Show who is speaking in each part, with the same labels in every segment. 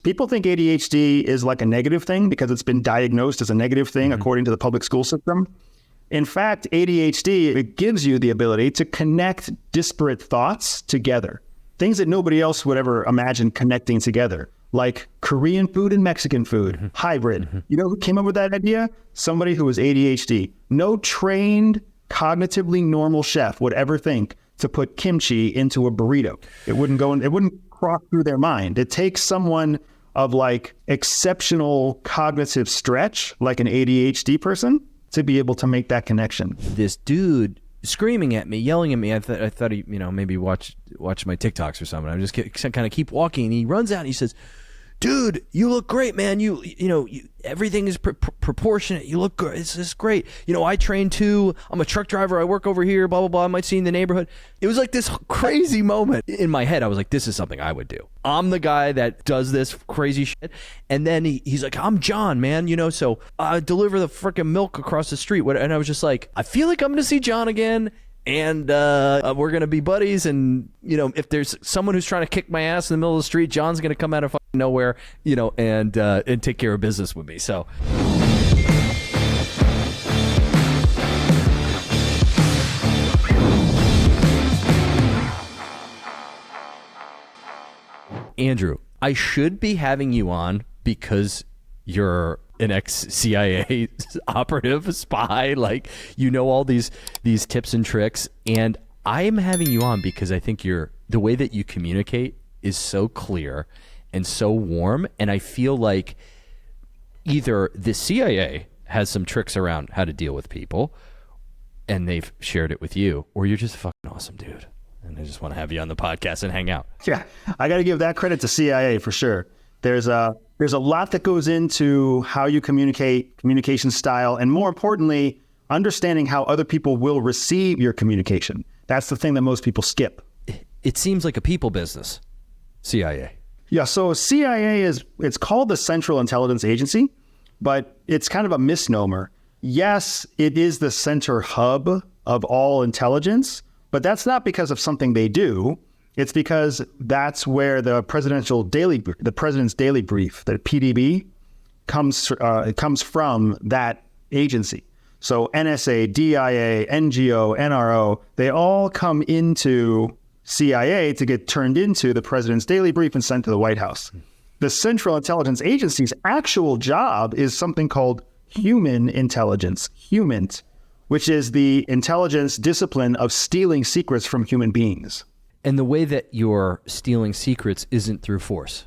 Speaker 1: People think ADHD is like a negative thing because it's been diagnosed as a negative thing according to the public school system. In fact, ADHD, it gives you the ability to connect disparate thoughts together. Things that nobody else would ever imagine connecting together, like Korean food and Mexican food, hybrid. You know who came up with that idea? Somebody who was ADHD. No trained, cognitively normal chef would ever think to put kimchi into a burrito. It wouldn't cross through their mind. It takes someone of like exceptional cognitive stretch, like an ADHD person, to be able to make that connection.
Speaker 2: This dude screaming at me, yelling at me. I thought he, maybe watch my TikToks or something. I'm just kind of keep walking, and he runs out and he says, "Dude, you look great, man. You everything is proportionate. You look good. It's just great. I train too. I'm a truck driver. I work over here, blah, blah, blah. I might see you in the neighborhood." It was like this crazy moment. In my head, I was like, this is something I would do. I'm the guy that does this crazy shit. And then he's like, "I'm John, man, so I deliver the freaking milk across the street." And I was just like, I feel like I'm going to see John again. And we're going to be buddies. And, if there's someone who's trying to kick my ass in the middle of the street, John's going to come out of nowhere, and take care of business with me. So Andrew, I should be having you on because you're an ex-CIA operative, spy, like all these tips and tricks, and I am having you on because I think the way that you communicate is so clear and so warm, and I feel like either the CIA has some tricks around how to deal with people, and they've shared it with you, or you're just a fucking awesome dude, and I just want to have you on the podcast and hang out.
Speaker 1: Yeah, I got to give that credit to CIA for sure. There's a lot that goes into how you communicate, communication style, and more importantly, understanding how other people will receive your communication. That's the thing that most people skip.
Speaker 2: It seems like a people business, CIA.
Speaker 1: Yeah, so CIA it's called the Central Intelligence Agency, but it's kind of a misnomer. Yes, it is the center hub of all intelligence, but that's not because of something they do. It's because that's where the president's daily brief, the PDB, comes from that agency. So NSA, DIA, NGO, NRO, they all come into CIA to get turned into the president's daily brief and sent to the White House. The Central Intelligence Agency's actual job is something called human intelligence, HUMINT, which is the intelligence discipline of stealing secrets from human beings.
Speaker 2: And the way that you're stealing secrets isn't through force.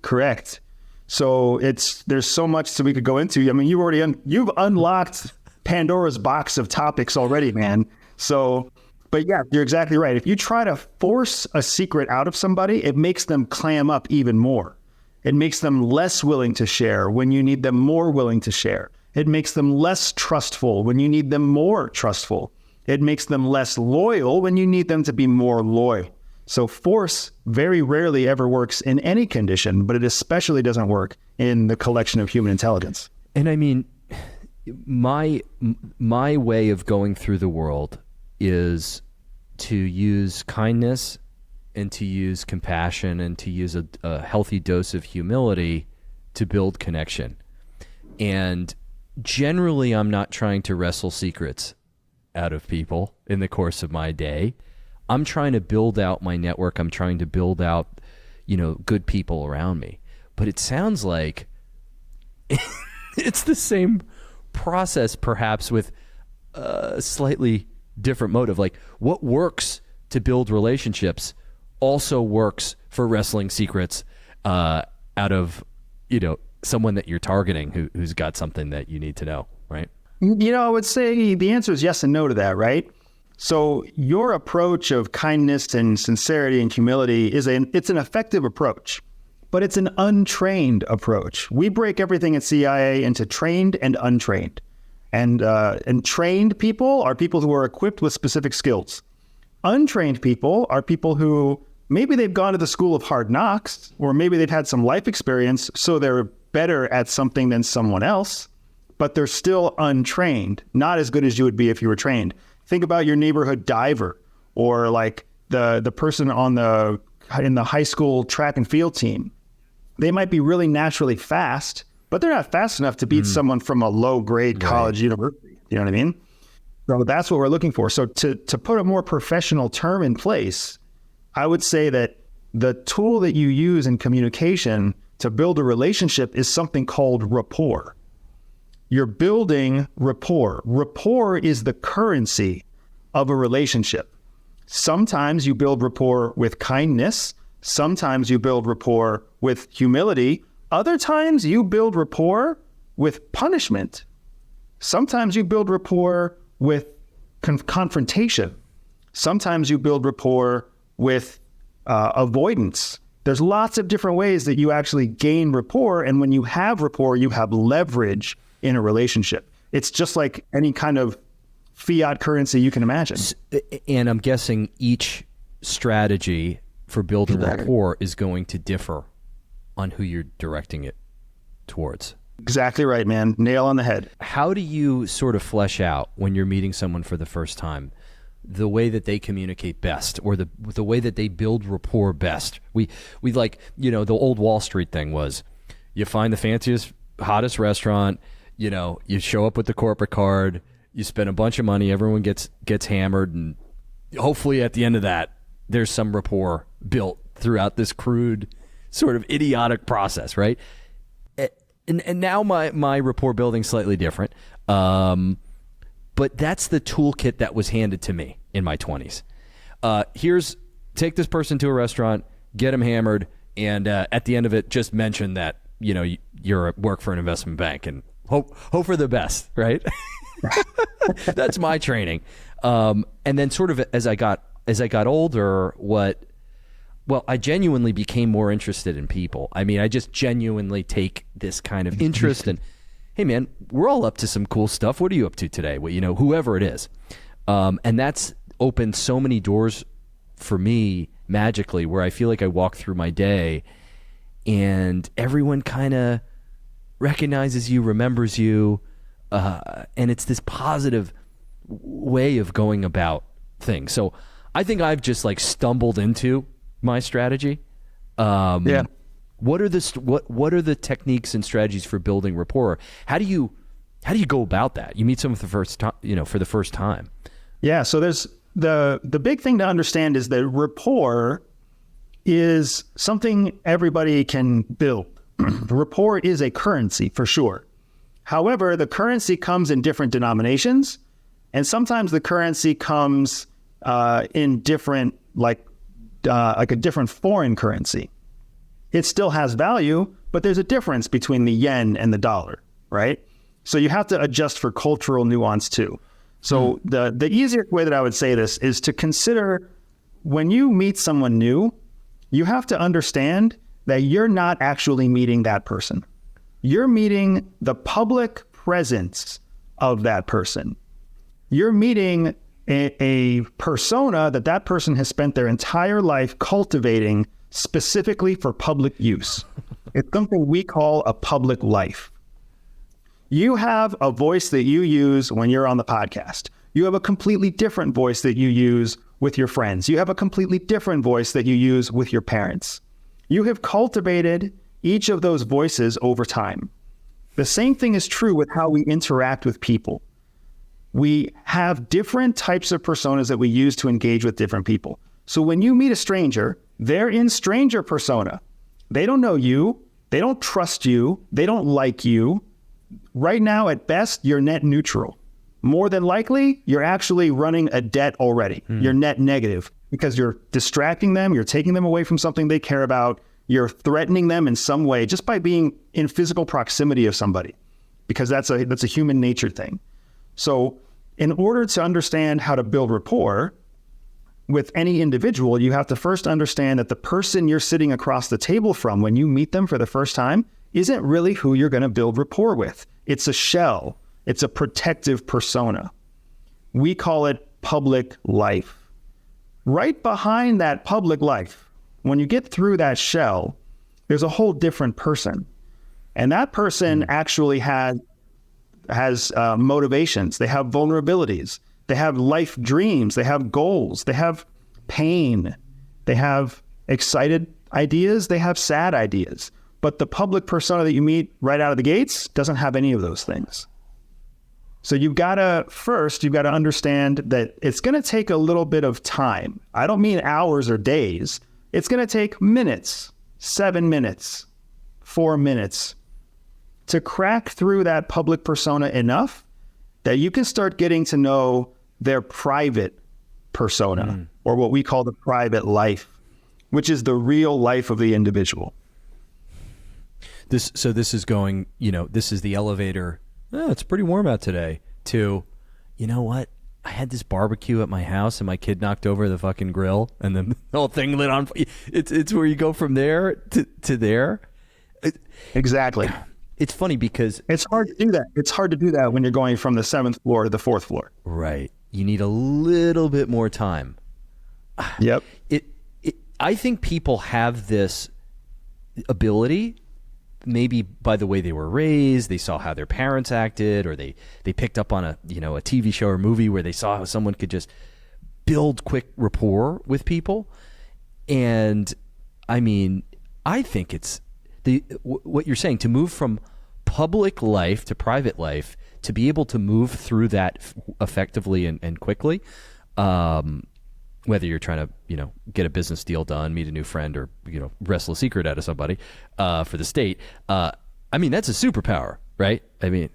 Speaker 1: Correct. So there's so much that we could go into. I mean, you've unlocked Pandora's box of topics already, man. So, but yeah, you're exactly right. If you try to force a secret out of somebody, it makes them clam up even more. It makes them less willing to share when you need them more willing to share. It makes them less trustful when you need them more trustful. It makes them less loyal when you need them to be more loyal. So force very rarely ever works in any condition, but it especially doesn't work in the collection of human intelligence.
Speaker 2: And I mean, my way of going through the world is to use kindness and to use compassion and to use a healthy dose of humility to build connection. And generally, I'm not trying to wrestle secrets out of people in the course of my day. I'm trying to build out my network. I'm trying to build out, good people around me. But it sounds like it's the same process, perhaps with a slightly different motive. Like what works to build relationships also works for wrestling secrets out of, someone that you're targeting who's got something that you need to know, right?
Speaker 1: I would say the answer is yes and no to that, right? So your approach of kindness and sincerity and humility it's an effective approach, but it's an untrained approach. We break everything at CIA into trained and untrained. And trained people are people who are equipped with specific skills. Untrained people are people who maybe they've gone to the school of hard knocks, or maybe they've had some life experience, so they're better at something than someone else, but they're still untrained, not as good as you would be if you were trained. Think about your neighborhood diver, or like the person in the high school track and field team. They might be really naturally fast, but they're not fast enough to beat someone from a low grade college university. You know what I mean? So that's what we're looking for. So to put a more professional term in place, I would say that the tool that you use in communication to build a relationship is something called rapport. You're building rapport. Rapport is the currency of a relationship. Sometimes you build rapport with kindness. Sometimes you build rapport with humility. Other times you build rapport with punishment. Sometimes you build rapport with confrontation. Sometimes you build rapport with avoidance. There's lots of different ways that you actually gain rapport. And when you have rapport, you have leverage in a relationship. It's just like any kind of fiat currency you can imagine.
Speaker 2: And I'm guessing each strategy for building rapport is going to differ on who you're directing it towards.
Speaker 1: Exactly right, man. Nail on the head.
Speaker 2: How do you sort of flesh out when you're meeting someone for the first time the way that they communicate best, or the way that they build rapport best? We like, the old Wall Street thing was, you find the fanciest, hottest restaurant, you show up with the corporate card, you spend a bunch of money, everyone gets hammered, and hopefully at the end of that, there's some rapport built throughout this crude, sort of idiotic process, right? And now my rapport building's slightly different. But that's the toolkit that was handed to me in my 20s. Take this person to a restaurant, get them hammered, and at the end of it, just mention that, you're at work for an investment bank, and hope for the best, right? That's my training. And then sort of as I got older, I genuinely became more interested in people. I mean, I just genuinely take this kind of interest in, hey man, we're all up to some cool stuff. What are you up to today? Well, whoever it is. And that's opened so many doors for me magically, where I feel like I walk through my day and everyone kind of recognizes you, remembers you. And it's this positive way of going about things. So I think I've just stumbled into my strategy.
Speaker 1: Yeah.
Speaker 2: What are the techniques and strategies for building rapport? How do you go about that? You meet someone for the first time.
Speaker 1: Yeah. So there's the big thing to understand is that rapport is something everybody can build. Rapport is a currency for sure. However, the currency comes in different denominations, and sometimes the currency comes in different, like a different foreign currency. It still has value, but there's a difference between the yen and the dollar, right? So you have to adjust for cultural nuance too. So the easier way that I would say this is to consider, when you meet someone new, you have to understand that you're not actually meeting that person. You're meeting the public presence of that person. You're meeting a persona that person has spent their entire life cultivating specifically for public use. It's something we call a public life. You have a voice that you use when you're on the podcast. You have a completely different voice that you use with your friends. You have a completely different voice that you use with your parents. You have cultivated each of those voices over time. The same thing is true with how we interact with people. We have different types of personas that we use to engage with different people. So when you meet a stranger, they're in stranger persona. They don't know you. They don't trust you. They don't like you. Right now, at best, you're net neutral. More than likely, you're actually running a debt already. You're net negative because you're distracting them. You're taking them away from something they care about. You're threatening them in some way just by being in physical proximity of somebody, because that's a human nature thing. So in order to understand how to build rapport with any individual, you have to first understand that the person you're sitting across the table from when you meet them for the first time isn't really who you're going to build rapport with. It's a shell. It's a protective persona. We call it public life. Right behind that public life, when you get through that shell, there's a whole different person. And that person actually has motivations. They have vulnerabilities. They have life dreams. They have goals. They have pain. They have excited ideas. They have sad ideas. But the public persona that you meet right out of the gates doesn't have any of those things. So you've got to understand that it's going to take a little bit of time. I don't mean hours or days. It's going to take minutes, 7 minutes, 4 minutes to crack through that public persona enough that you can start getting to know their private persona, or what we call the private life, which is the real life of the individual.
Speaker 2: This is going, this is the elevator. Oh, it's pretty warm out today. To, you know what? I had this barbecue at my house and my kid knocked over the fucking grill and then the whole thing lit on. It's where you go from there to there.
Speaker 1: Exactly.
Speaker 2: It's funny because
Speaker 1: it's hard to do that. It's hard to do that when you're going from the 7th floor to the 4th floor.
Speaker 2: Right. You need a little bit more time.
Speaker 1: Yep.
Speaker 2: I think people have this ability, maybe by the way they were raised, they saw how their parents acted, or they picked up on a TV show or movie where they saw how someone could just build quick rapport with people. And I mean, I think it's what you're saying, to move from public life to private life, to be able to move through that effectively and quickly, whether you're trying to, get a business deal done, meet a new friend, or, wrestle a secret out of somebody for the state. I mean, that's a superpower, right? I mean,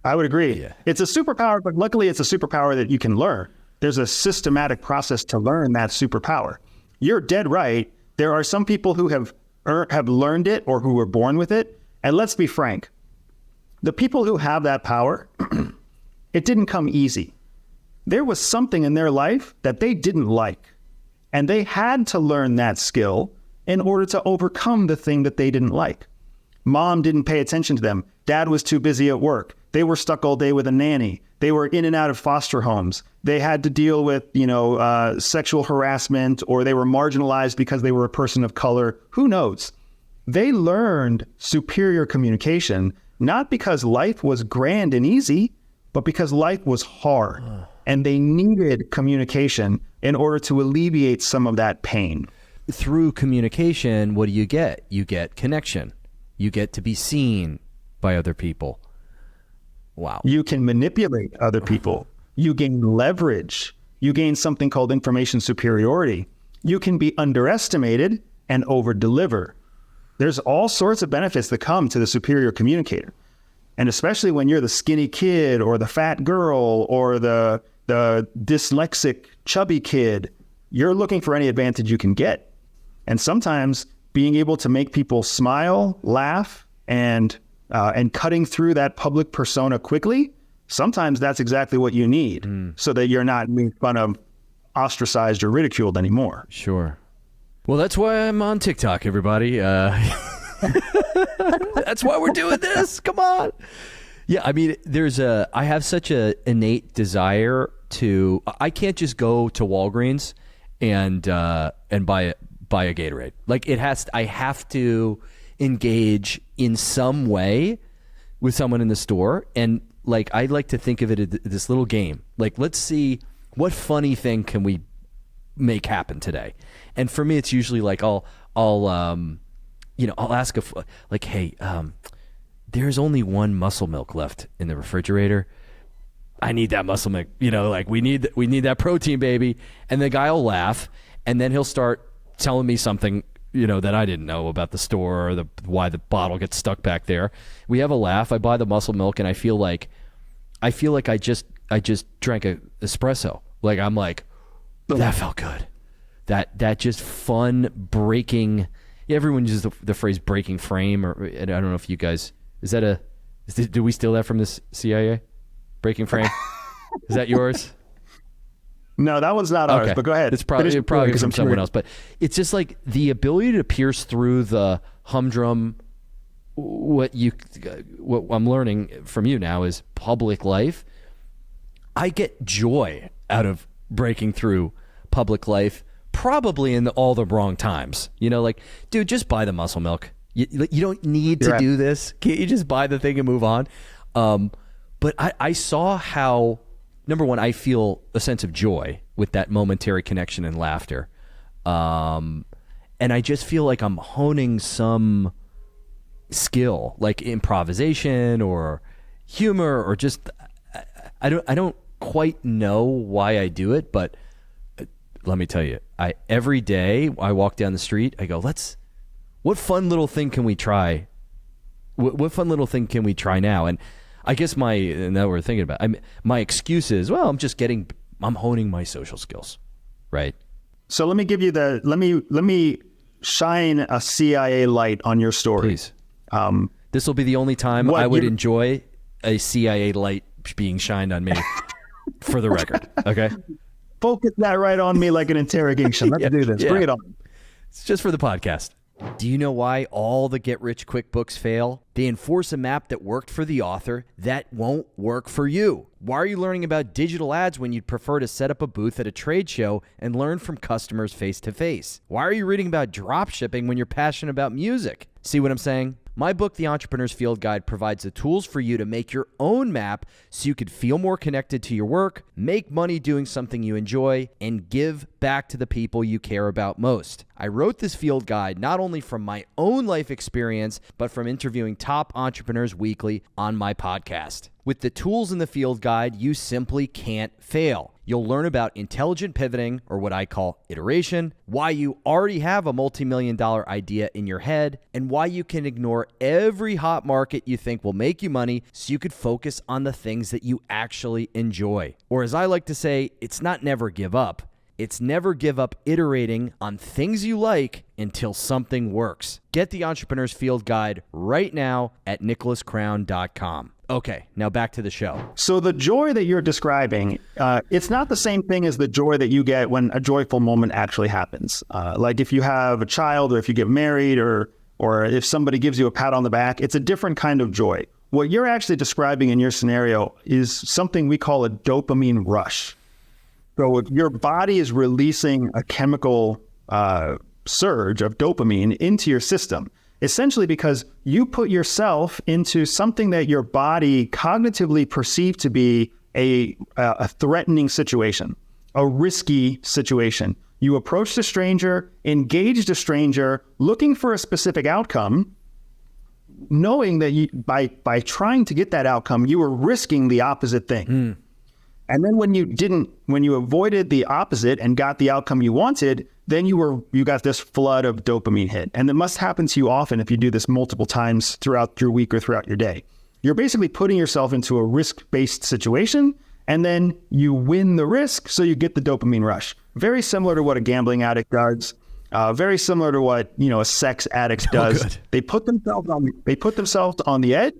Speaker 1: I would agree.
Speaker 2: Yeah.
Speaker 1: It's a superpower, but luckily it's a superpower that you can learn. There's a systematic process to learn that superpower. You're dead right. There are some people who have learned it or who were born with it. And let's be frank, the people who have that power, it didn't come easy. There was something in their life that they didn't like, and they had to learn that skill in order to overcome the thing that they didn't like. Mom didn't pay attention to them. Dad was too busy at work. They were stuck all day with a nanny. They were in and out of foster homes. They had to deal with, sexual harassment, or they were marginalized because they were a person of color. Who knows? They learned superior communication, not because life was grand and easy, but because life was hard. And they needed communication in order to alleviate some of that pain.
Speaker 2: Through communication, what do you get? You get connection. You get to be seen by other people. Wow.
Speaker 1: You can manipulate other people. You gain leverage. You gain something called information superiority. You can be underestimated and over-deliver. There's all sorts of benefits that come to the superior communicator. And especially when you're the skinny kid or the fat girl or the dyslexic chubby kid, you're looking for any advantage you can get. And sometimes being able to make people smile, laugh, and cutting through that public persona quickly, sometimes that's exactly what you need so that you're not made fun of, ostracized, or ridiculed anymore.
Speaker 2: Sure. Well, that's why I'm on TikTok, everybody. That's why we're doing this. Come on. Yeah, I mean, I have such a innate desire to. I can't just go to Walgreens and buy a Gatorade. Like I have to engage in some way with someone in the store, and like I like to think of it as this little game. Like, let's see what funny thing can we make happen today. And for me, it's usually like I'll ask hey, there's only one muscle milk left in the refrigerator. I need that muscle milk. We need that protein, baby. And the guy will laugh, and then he'll start telling me something, that I didn't know about the store or why the bottle gets stuck back there. We have a laugh. I buy the muscle milk, and I feel like I just drank a espresso. Like, I'm like, that felt good. That just fun breaking. Everyone uses the phrase breaking frame, or I don't know if you guys, do we steal that from the CIA? Breaking frame? Is that yours?
Speaker 1: No, that one's not ours, but go ahead.
Speaker 2: It's probably from someone else, but it's just like the ability to pierce through the humdrum. What I'm learning from you now is public life. I get joy out of breaking through public life, probably in all the wrong times. Dude, just buy the muscle milk. You don't need to do this. Can't you just buy the thing and move on? But I saw how, number one, I feel a sense of joy with that momentary connection and laughter. And I just feel like I'm honing some skill, like improvisation or humor, or just I don't quite know why I do it, but let me tell you, every day I walk down the street, I go, what fun little thing can we try? What fun little thing can we try now? And I guess now we're thinking about it, my excuse is, well, I'm honing my social skills, right?
Speaker 1: So let me give you let me shine a CIA light on your story.
Speaker 2: Please. This will be the only time I would enjoy a CIA light being shined on me, for the record. Okay.
Speaker 1: Focus that right on me like an interrogation. Let's do this. Bring it on.
Speaker 2: It's just for the podcast. Do you know why all the get-rich-quick books fail? They enforce a map that worked for the author that won't work for you. Why are you learning about digital ads when you'd prefer to set up a booth at a trade show and learn from customers face-to-face? Why are you reading about drop shipping when you're passionate about music? See what I'm saying? My book, The Entrepreneur's Field Guide, provides the tools for you to make your own map so you could feel more connected to your work, make money doing something you enjoy, and give back to the people you care about most. I wrote this field guide not only from my own life experience, but from interviewing top entrepreneurs weekly on my podcast. With the tools in the field guide, you simply can't fail. You'll learn about intelligent pivoting, or what I call iteration, why you already have a multi-million-dollar idea in your head, and why you can ignore every hot market you think will make you money so you could focus on the things that you actually enjoy. Or as I like to say, it's not never give up. It's never give up iterating on things you like until something works. Get the Entrepreneur's Field Guide right now at nicholascrown.com. Okay, now back to the show.
Speaker 1: So the joy that you're describing, it's not the same thing as the joy that you get when a joyful moment actually happens. Like if you have a child, or if you get married, or if somebody gives you a pat on the back, it's a different kind of joy. What you're actually describing in your scenario is something we call a dopamine rush. So if your body is releasing a chemical surge of dopamine into your system, essentially because you put yourself into something that your body cognitively perceived to be a threatening situation, a risky situation. You approached a stranger, engaged a stranger, looking for a specific outcome, knowing that by trying to get that outcome, you were risking the opposite thing. And then when you avoided the opposite and got the outcome you wanted, then you got this flood of dopamine hit. And it must happen to you often if you do this multiple times throughout your week or throughout your day. You're basically putting yourself into a risk-based situation, and then you win the risk, so you get the dopamine rush. Very similar to what a gambling addict does. Very similar to what a sex addict does.
Speaker 2: Good.
Speaker 1: They put themselves on the edge,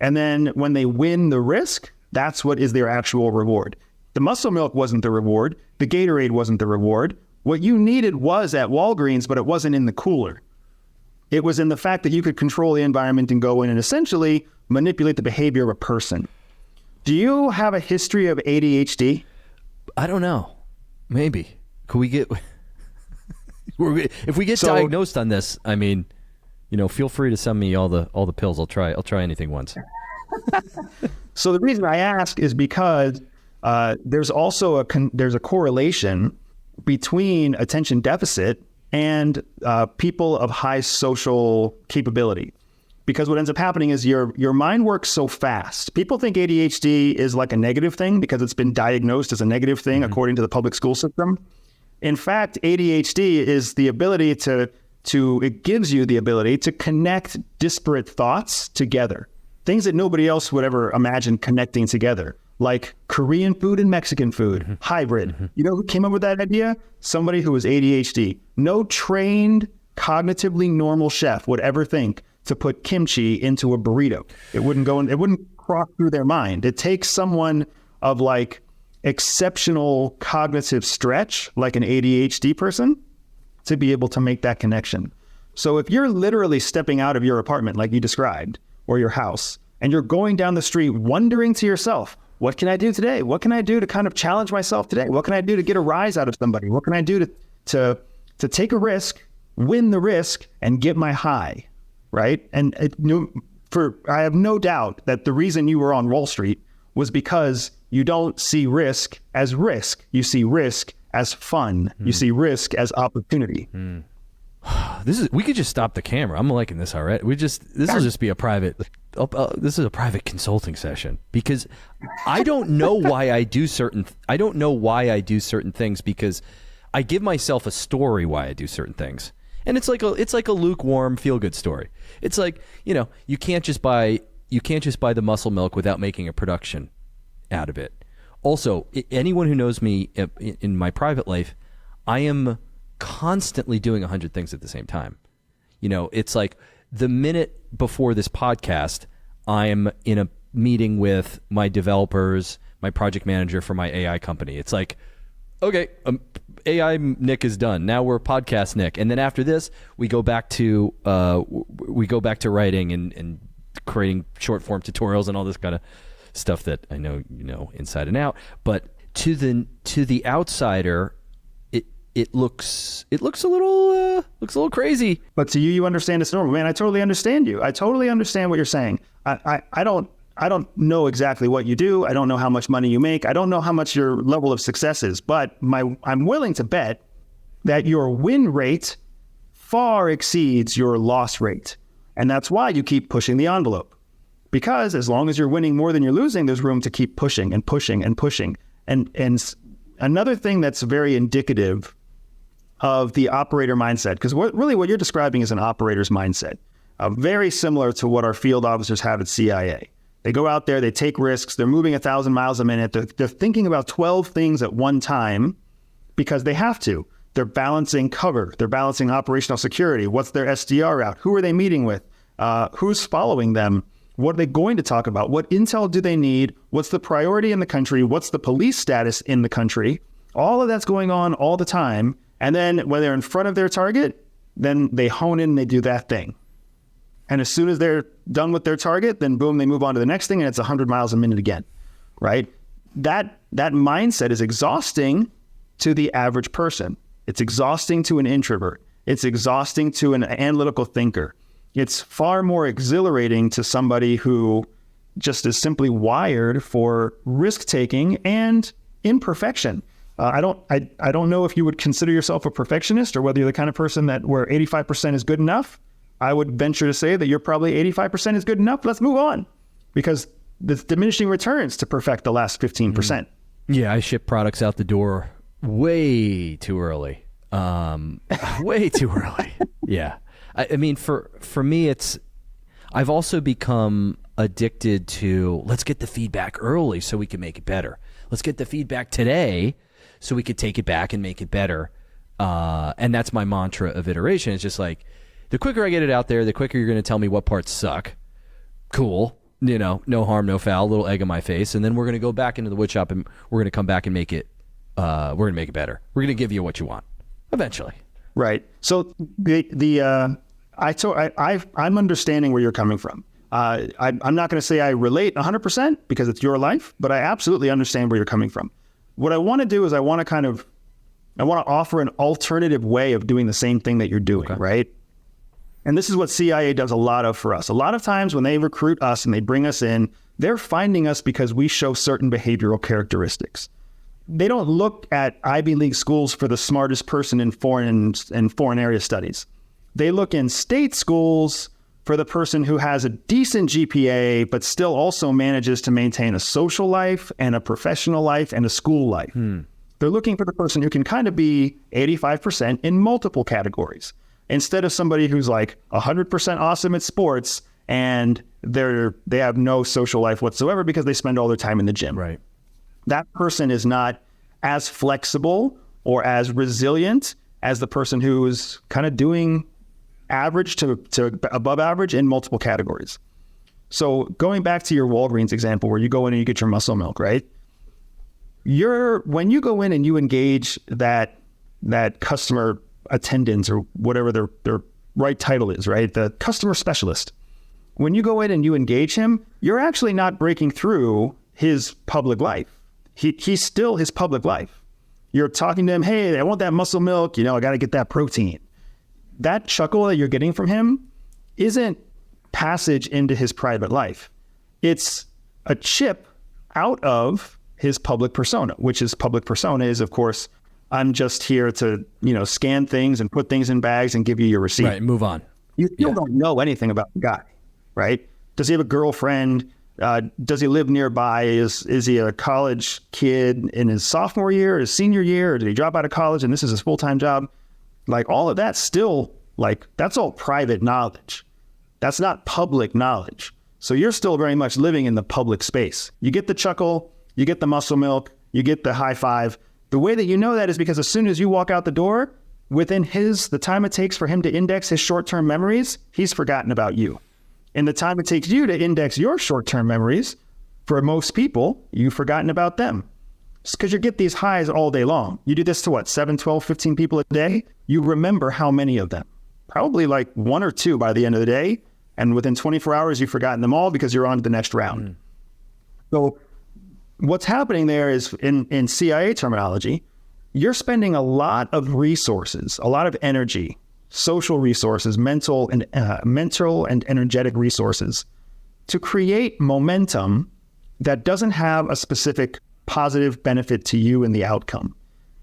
Speaker 1: and then when they win the risk, that's what is their actual reward. The muscle milk wasn't the reward. The Gatorade wasn't the reward. What you needed was at Walgreens, but it wasn't in the cooler. It was in the fact that you could control the environment and go in and essentially manipulate the behavior of a person. Do you have a history of ADHD?
Speaker 2: I don't know. Maybe. Could we get... if we get diagnosed on this, feel free to send me all the pills. I'll try anything once.
Speaker 1: So the reason I ask is because there's also there's a correlation between attention deficit and people of high social capability. Because what ends up happening is your mind works so fast. People think ADHD is like a negative thing because it's been diagnosed as a negative thing according to the public school system. In fact, ADHD is the ability it gives you the ability to connect disparate thoughts together. Things that nobody else would ever imagine connecting together, like Korean food and Mexican food, hybrid. You know who came up with that idea? Somebody who was ADHD. No trained, cognitively normal chef would ever think to put kimchi into a burrito. It wouldn't cross through their mind. It takes someone of like exceptional cognitive stretch, like an ADHD person, to be able to make that connection. So if you're literally stepping out of your apartment, like you described, or your house, and you're going down the street wondering to yourself, what can I do today? What can I do to kind of challenge myself today? What can I do to get a rise out of somebody? What can I do to take a risk, win the risk, and get my high, right? And I have no doubt that the reason you were on Wall Street was because you don't see risk as risk. You see risk as fun. You see risk as opportunity.
Speaker 2: We could just stop the camera. I'm liking this already. This will just be a private. This is a private consulting session because I don't know why I do certain. I don't know why I do certain things because I give myself a story why I do certain things, and it's like a lukewarm feel good story. It's like, you can't just buy the muscle milk without making a production out of it. Also, anyone who knows me in my private life, I am constantly doing 100 things at the same time. It's like the minute before this podcast, I'm in a meeting with my developers, my project manager for my AI company. It's like, okay, AI Nick is done. Now we're podcast Nick. And then after this, we go back to writing and creating short form tutorials and all this kind of stuff that I know inside and out. But to the outsider, it looks a little crazy.
Speaker 1: But to you understand it's normal. Man, I totally understand you. I totally understand what you're saying. I don't know exactly what you do. I don't know how much money you make. I don't know how much your level of success is. But I'm willing to bet that your win rate far exceeds your loss rate. And that's why you keep pushing the envelope. Because as long as you're winning more than you're losing, there's room to keep pushing and pushing and pushing. And another thing that's very indicative of the operator mindset, because what you're describing is an operator's mindset, very similar to what our field officers have at CIA. They go out there, they take risks, they're moving 1,000 miles a minute, they're thinking about 12 things at one time because they have to. They're balancing cover, they're balancing operational security, what's their SDR route, who are they meeting with, who's following them, what are they going to talk about, what intel do they need, what's the priority in the country, what's the police status in the country. All of that's going on all the time. And then when they're in front of their target, then they hone in and they do that thing. And as soon as they're done with their target, then boom, they move on to the next thing and it's 100 miles a minute again, right? That mindset is exhausting to the average person. It's exhausting to an introvert. It's exhausting to an analytical thinker. It's far more exhilarating to somebody who just is simply wired for risk-taking and imperfection. I don't know if you would consider yourself a perfectionist or whether you're the kind of person that where 85% is good enough. I would venture to say that you're probably 85% is good enough. Let's move on, because there's diminishing returns to perfect the last 15%.
Speaker 2: Yeah, I ship products out the door way too early. Way too early. Yeah. I mean, for me, I've also become addicted to, let's get the feedback early so we can make it better. Let's get the feedback today so we could take it back and make it better. And that's my mantra of iteration. It's just like, the quicker I get it out there, the quicker you're going to tell me what parts suck. Cool. No harm, no foul, little egg on my face. And then we're going to go back into the wood shop and we're going to come back and make it, we're going to make it better. We're going to give you what you want eventually.
Speaker 1: Right. So I'm understanding where you're coming from. I'm not going to say I relate 100% because it's your life, but I absolutely understand where you're coming from. What I want to do is I want to offer an alternative way of doing the same thing that you're doing, right? And this is what CIA does a lot of for us. A lot of times when they recruit us and they bring us in, they're finding us because we show certain behavioral characteristics. They don't look at Ivy League schools for the smartest person in foreign area studies. They look in state schools for the person who has a decent GPA, but still also manages to maintain a social life and a professional life and a school life. They're looking for the person who can kind of be 85% in multiple categories, instead of somebody who's like 100% awesome at sports and they have no social life whatsoever because they spend all their time in the gym.
Speaker 2: Right.
Speaker 1: That person is not as flexible or as resilient as the person who is kind of doing average to above average in multiple categories. So going back to your Walgreens example where you go in and you get your muscle milk, right? When you go in and you engage that customer attendant or whatever their right title is, right? The customer specialist. When you go in and you engage him, you're actually not breaking through his public life. He's still his public life. You're talking to him, hey, I want that muscle milk, I got to get that protein. That chuckle that you're getting from him isn't passage into his private life. It's a chip out of his public persona, which his public persona is, of course, I'm just here to, scan things and put things in bags and give you your receipt.
Speaker 2: Right, move on.
Speaker 1: You still don't know anything about the guy, right? Does he have a girlfriend? Does he live nearby? Is he a college kid in his sophomore year, or his senior year, or did he drop out of college and this is his full-time job? Like, all of that still, that's all private knowledge. That's not public knowledge. So you're still very much living in the public space. You get the chuckle, you get the muscle milk, you get the high five. The way that you know that is because as soon as you walk out the door, within the time it takes for him to index his short-term memories, he's forgotten about you. And the time it takes you to index your short-term memories, for most people, you've forgotten about them. It's because you get these highs all day long. You do this to 7, 12, 15 people a day. You remember how many of them? Probably like 1 or 2 by the end of the day. And within 24 hours, you've forgotten them all because you're on to the next round. So what's happening there is, in CIA terminology, you're spending a lot of resources, a lot of energy, social resources, mental and energetic resources to create momentum that doesn't have a specific positive benefit to you in the outcome.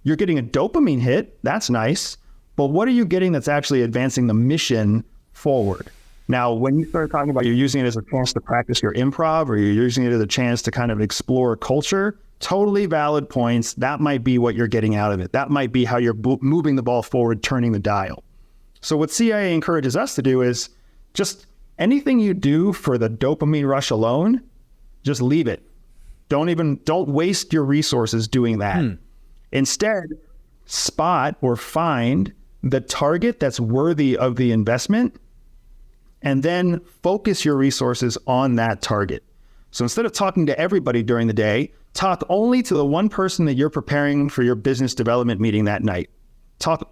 Speaker 1: You're getting a dopamine hit. That's nice. But what are you getting that's actually advancing the mission forward? Now, when you start talking about you're using it as a chance to practice your improv, or you're using it as a chance to kind of explore culture, totally valid points. That might be what you're getting out of it. That might be how you're moving the ball forward, turning the dial. So what CIA encourages us to do is just anything you do for the dopamine rush alone, just leave it. Don't waste your resources doing that. Instead, spot or find the target that's worthy of the investment, and then focus your resources on that target. So instead of talking to everybody during the day, talk only to the one person that you're preparing for your business development meeting that night.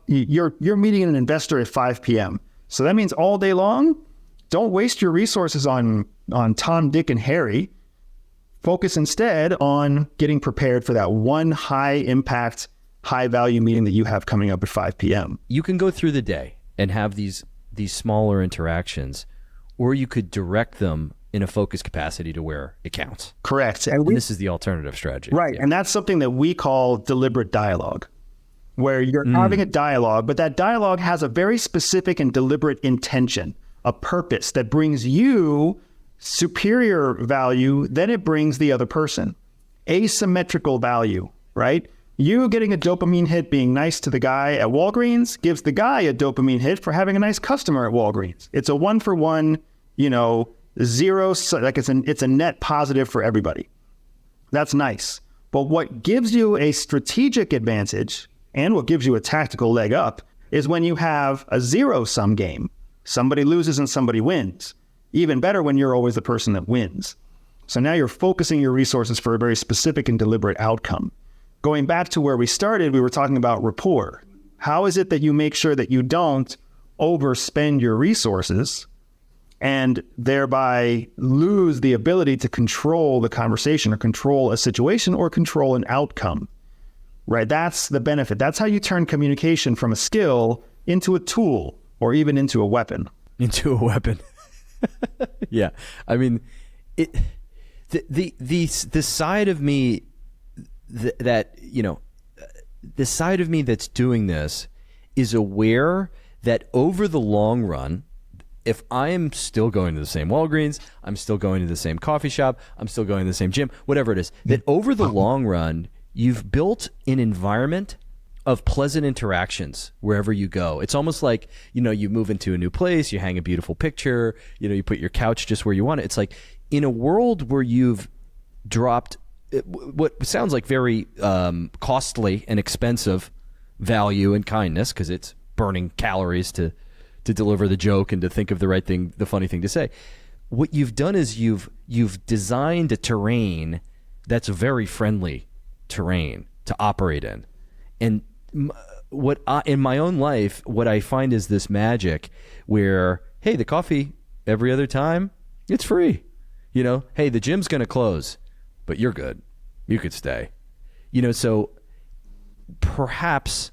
Speaker 1: You're meeting an investor at 5 p.m. So that means all day long, don't waste your resources on Tom, Dick, and Harry. Focus instead on getting prepared for that one high impact, high value meeting that you have coming up at 5 p.m.
Speaker 2: You can go through the day and have these smaller interactions, or you could direct them in a focused capacity to where it counts.
Speaker 1: Correct.
Speaker 2: And this is the alternative strategy.
Speaker 1: Right. Yeah. And that's something that we call deliberate dialogue, where you're having a dialogue, but that dialogue has a very specific and deliberate intention, a purpose that brings you superior value than it brings the other person. Asymmetrical value, right? You getting a dopamine hit being nice to the guy at Walgreens gives the guy a dopamine hit for having a nice customer at Walgreens. It's a 1-for-1, zero, like it's a net positive for everybody. That's nice. But what gives you a strategic advantage and what gives you a tactical leg up is when you have a zero-sum game. Somebody loses and somebody wins. Even better when you're always the person that wins. So now you're focusing your resources for a very specific and deliberate outcome. Going back to where we started, we were talking about rapport. How is it that you make sure that you don't overspend your resources and thereby lose the ability to control the conversation or control a situation or control an outcome, right? That's the benefit. That's how you turn communication from a skill into a tool or even into a weapon.
Speaker 2: Into a weapon. Yeah. I mean, the side of me the side of me that's doing this is aware that over the long run, if I am still going to the same Walgreens, I'm still going to the same coffee shop, I'm still going to the same gym, whatever it is, that over the long run, you've built an environment of pleasant interactions wherever you go. It's almost like, you move into a new place, you hang a beautiful picture, you put your couch just where you want it. It's like in a world where you've dropped what sounds like very costly and expensive value and kindness, because it's burning calories to deliver the joke and to think of the right thing, the funny thing to say. What you've done is you've designed a terrain that's a very friendly terrain to operate in. And in my own life, what I find is this magic where, hey, the coffee every other time, it's free. Hey, the gym's going to close, but you're good. You could stay. So perhaps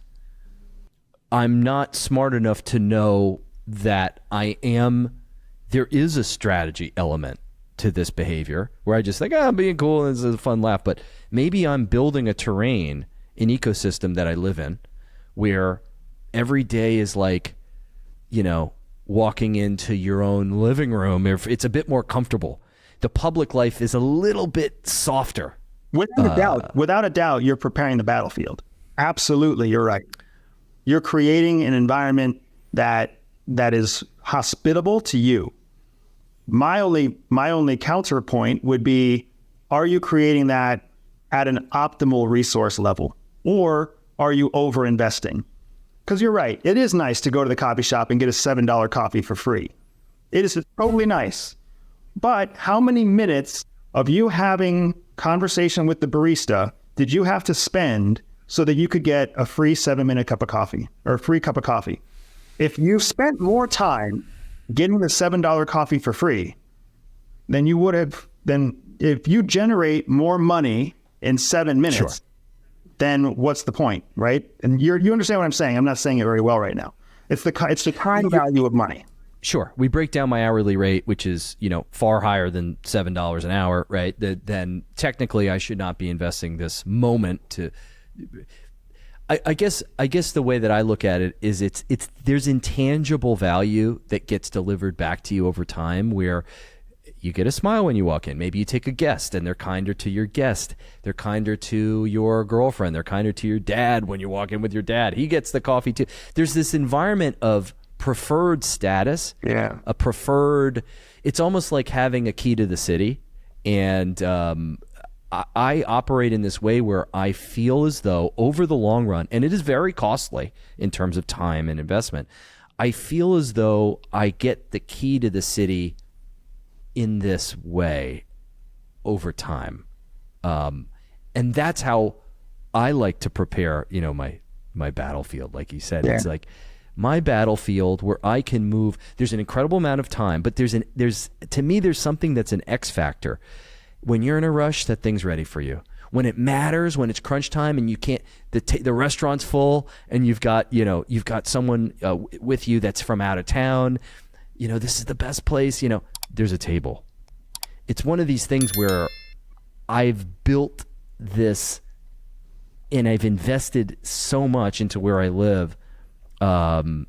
Speaker 2: I'm not smart enough to know that there is a strategy element to this behavior where I just think, I'm being cool and it's a fun laugh. But maybe I'm building a terrain an ecosystem that I live in where every day is like, walking into your own living room. It's a bit more comfortable. The public life is a little bit softer.
Speaker 1: Without a doubt, you're preparing the battlefield. Absolutely, you're right. You're creating an environment that is hospitable to you. My only counterpoint would be, are you creating that at an optimal resource level, or are you over investing? Because you're right, it is nice to go to the coffee shop and get a $7 coffee for free. It is totally nice. But how many minutes of you having conversation with the barista did you have to spend so that you could get a free 7-minute cup of coffee or a free cup of coffee? If you spent more time getting the $7 coffee for free, then you would have, then if you generate more money in 7 minutes,
Speaker 2: sure,
Speaker 1: then what's the point, right? And you understand what I'm saying. I'm not saying it very well right now. It's the time value of money.
Speaker 2: Sure. We break down my hourly rate, which is, far higher than $7 an hour, right? Then technically I should not be investing this moment to, I guess the way that I look at it is there's intangible value that gets delivered back to you over time, where you get a smile when you walk in. Maybe you take a guest and they're kinder to your guest. They're kinder to your girlfriend. They're kinder to your dad when you walk in with your dad. He gets the coffee too. There's this environment of preferred status.
Speaker 1: Yeah.
Speaker 2: It's almost like having a key to the city. And I operate in this way where I feel as though over the long run, and it is very costly in terms of time and investment, I feel as though I get the key to the city in this way over time. And that's how I like to prepare, my battlefield. Like you said, It's like my battlefield where I can move. There's an incredible amount of time, but there's something that's an X factor. When you're in a rush, that thing's ready for you. When it matters, when it's crunch time and you can't, the restaurant's full and you've got someone with you that's from out of town, this is the best place, there's a table. It's one of these things where I've built this and I've invested so much into where I live to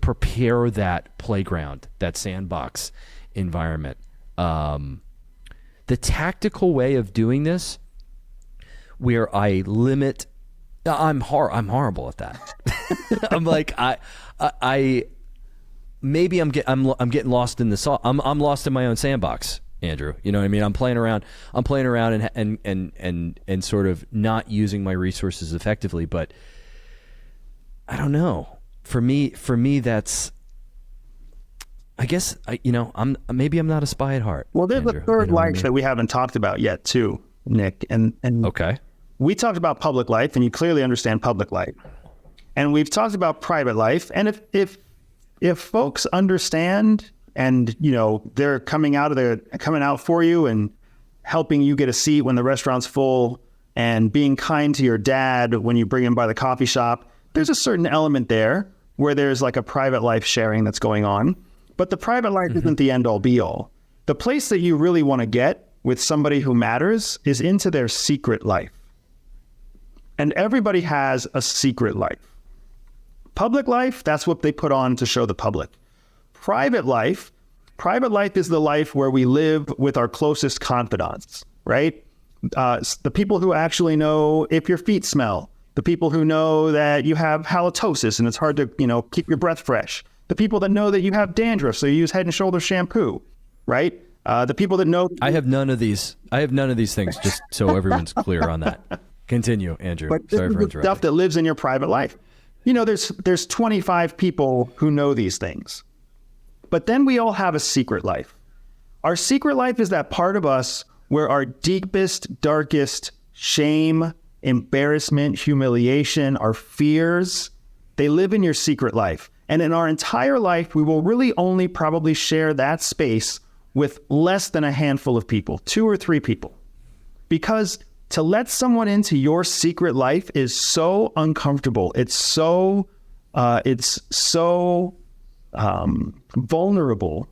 Speaker 2: prepare that playground, that sandbox environment. The tactical way of doing this, where I limit, I'm horrible at that. I'm like, maybe I'm getting lost in the sauce. I'm lost in my own sandbox, Andrew. You know what I mean? I'm playing around and sort of not using my resources effectively. But I don't know. For me, that's, I guess, I'm not a spy at heart.
Speaker 1: Well, there's
Speaker 2: Andrew,
Speaker 1: a third life that we haven't talked about yet, too, Nick. And
Speaker 2: okay,
Speaker 1: we talked about public life, and you clearly understand public life. And we've talked about private life. And if folks understand, and they're coming out for you and helping you get a seat when the restaurant's full, and being kind to your dad when you bring him by the coffee shop, there's a certain element there where there's like a private life sharing that's going on. But the private life isn't the end all be all. The place that you really want to get with somebody who matters is into their secret life. And everybody has a secret life. Public life, that's what they put on to show the public. Private life is the life where we live with our closest confidants, right? The people who actually know if your feet smell, the people who know that you have halitosis and it's hard to, keep your breath fresh. The people that know that you have dandruff, so you use Head and Shoulders shampoo, right? The people that know...
Speaker 2: I have none of these things, just so everyone's clear on that. Continue, Andrew.
Speaker 1: But this is the stuff that lives in your private life. There's 25 people who know these things. But then we all have a secret life. Our secret life is that part of us where our deepest, darkest shame, embarrassment, humiliation, our fears, they live in your secret life. And in our entire life, we will really only probably share that space with less than a handful of people, 2 or 3 people. Because to let someone into your secret life is so uncomfortable. It's so vulnerable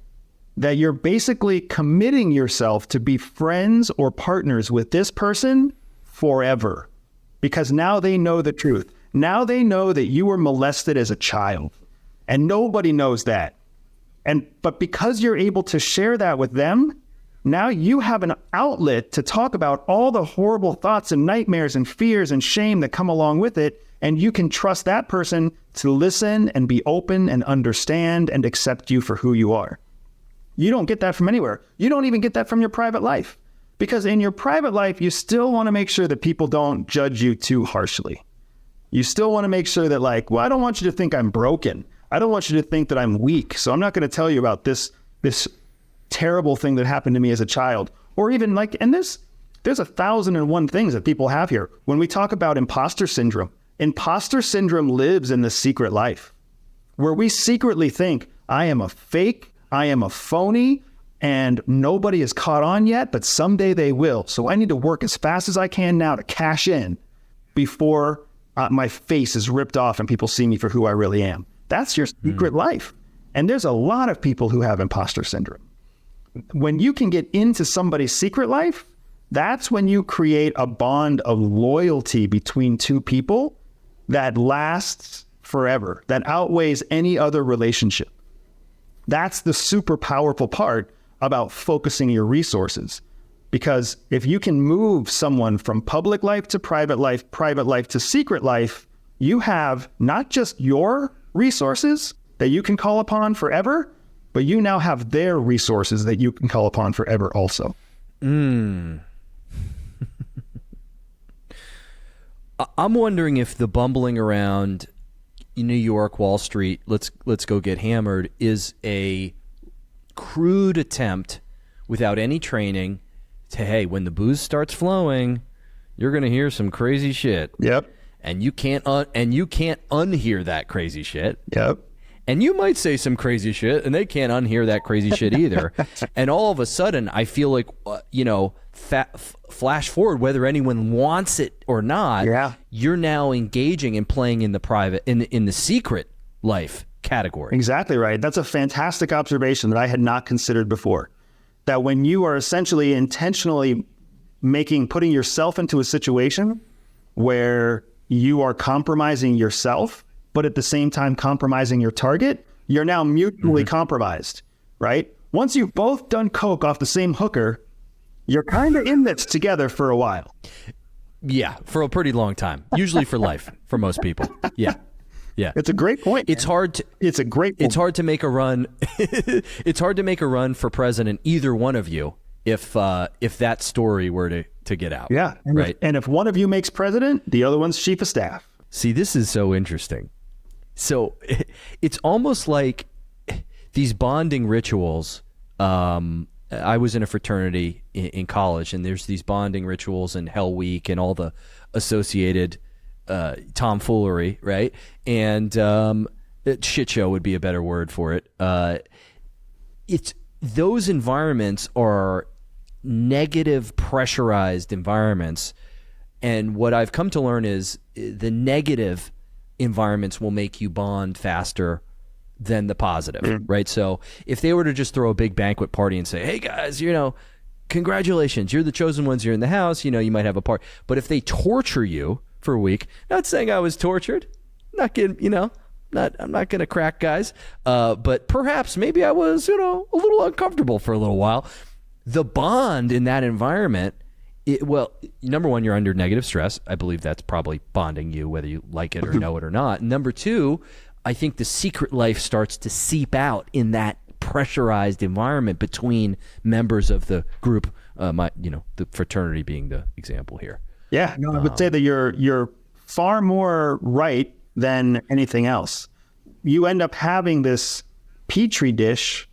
Speaker 1: that you're basically committing yourself to be friends or partners with this person forever. because now they know the truth. Now they know that you were molested as a child, and nobody knows that. But because you're able to share that with them, now you have an outlet to talk about all the horrible thoughts and nightmares and fears and shame that come along with it. And you can trust that person to listen and be open and understand and accept you for who you are. You don't get that from anywhere. You don't even get that from your private life. Because in your private life, you still want to make sure that people don't judge you too harshly. You still want to make sure that I don't want you to think I'm broken. I don't want you to think that I'm weak. So I'm not going to tell you about this terrible thing that happened to me as a child. Or even and there's 1,001 things that people have here. When we talk about imposter syndrome lives in the secret life, where we secretly think, I am a fake, I am a phony, and nobody is caught on yet, but someday they will. So I need to work as fast as I can now to cash in before my face is ripped off and people see me for who I really am. That's your secret life. And there's a lot of people who have imposter syndrome. When you can get into somebody's secret life, that's when you create a bond of loyalty between two people that lasts forever, that outweighs any other relationship. That's the super powerful part about focusing your resources. Because if you can move someone from public life to private life to secret life, you have not just your resources that you can call upon forever, but you now have their resources that you can call upon forever also.
Speaker 2: I'm wondering if the bumbling around in New York, Wall Street, let's go get hammered, is a crude attempt without any training to, hey, when the booze starts flowing, you're going to hear some crazy shit.
Speaker 1: Yep.
Speaker 2: And you can't unhear that crazy shit.
Speaker 1: Yep.
Speaker 2: And you might say some crazy shit, and they can't unhear that crazy shit either. And all of a sudden, I feel like, flash forward, whether anyone wants it or not, you're now engaging and playing in the private, in the secret life category.
Speaker 1: Exactly right. That's a fantastic observation that I had not considered before. That when you are essentially intentionally putting yourself into a situation where you are compromising yourself, but at the same time compromising your target, you're now mutually compromised, right? Once you've both done coke off the same hooker, you're kind of in this together for a while.
Speaker 2: Yeah, for a pretty long time. Usually for life, for most people. Yeah. Yeah.
Speaker 1: It's a great point.
Speaker 2: It's hard to It's hard to make a run. It's hard to make a run for president, either one of you, if that story were to get out.
Speaker 1: Yeah.
Speaker 2: Right.
Speaker 1: And if one of you makes president, the other one's chief of staff.
Speaker 2: See, this is so interesting. So it's almost like these bonding rituals. I was in a fraternity in college, and there's these bonding rituals and Hell Week and all the associated tomfoolery, right? And shit show would be a better word for it. It's those environments are negative, pressurized environments, and what I've come to learn is the negative environments will make you bond faster than the positive, right? So if they were to just throw a big banquet party and say, hey guys, congratulations, you're the chosen ones, you're in the house, you might have a party. But if they torture you for a week, not saying I was tortured, not getting, I'm not going to crack guys, but perhaps maybe I was, a little uncomfortable for a little while. The bond in that environment, number one, you're under negative stress. I believe that's probably bonding you, whether you like it or know it or not. Number two, I think the secret life starts to seep out in that pressurized environment between members of the group. The fraternity being the example here.
Speaker 1: Yeah, I would say that you're far more right than anything else. You end up having this petri dish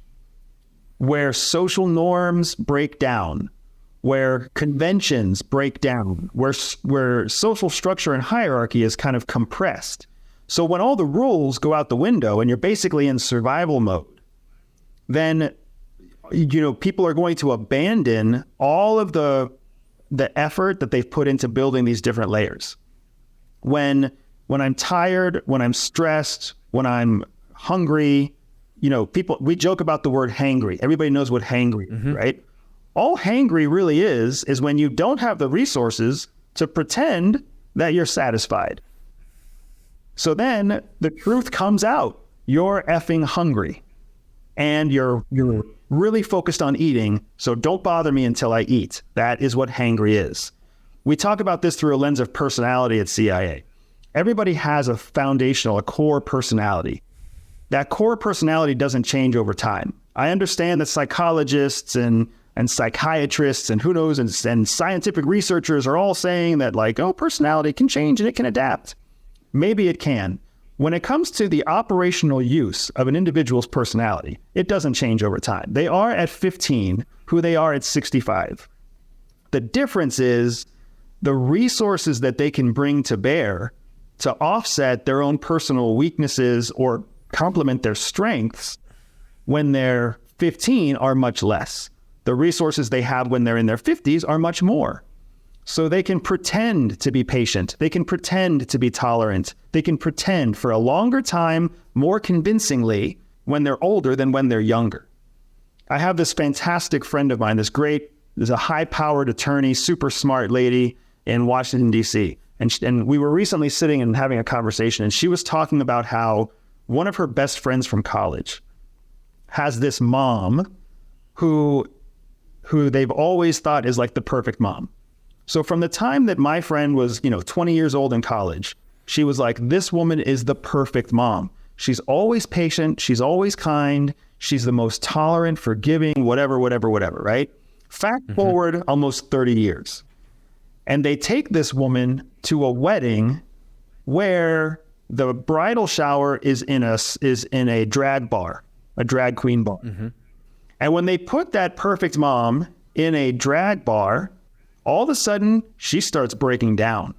Speaker 1: where social norms break down, where conventions break down, where social structure and hierarchy is kind of compressed. So when all the rules go out the window and you're basically in survival mode, then people are going to abandon all of the effort that they've put into building these different layers. When I'm tired, when I'm stressed, when I'm hungry, we joke about the word hangry. Everybody knows what hangry is, right? All hangry really is when you don't have the resources to pretend that you're satisfied. So then the truth comes out. You're effing hungry and you're really focused on eating. So don't bother me until I eat. That is what hangry is. We talk about this through a lens of personality at CIA. Everybody has a foundational, a core personality. That core personality doesn't change over time. I understand that psychologists and psychiatrists and who knows, and scientific researchers are all saying that like, oh, personality can change and it can adapt. Maybe it can. When it comes to the operational use of an individual's personality, it doesn't change over time. They are at 15 who they are at 65. The difference is the resources that they can bring to bear to offset their own personal weaknesses or complement their strengths when they're 15 are much less. The resources they have when they're in their 50s are much more. So they can pretend to be patient. They can pretend to be tolerant. They can pretend for a longer time, more convincingly, when they're older than when they're younger. I have this fantastic friend of mine, there's a high-powered attorney, super smart lady in Washington, D.C. And we were recently sitting and having a conversation, and she was talking about how one of her best friends from college has this mom who they've always thought is like the perfect mom. So from the time that my friend was, 20 years old in college, she was like, this woman is the perfect mom. She's always patient. She's always kind. She's the most tolerant, forgiving, whatever, right? Fast forward almost 30 years. And they take this woman to a wedding where the bridal shower is in a drag bar, a drag queen bar. Mm-hmm. And when they put that perfect mom in a drag bar, all of a sudden, she starts breaking down.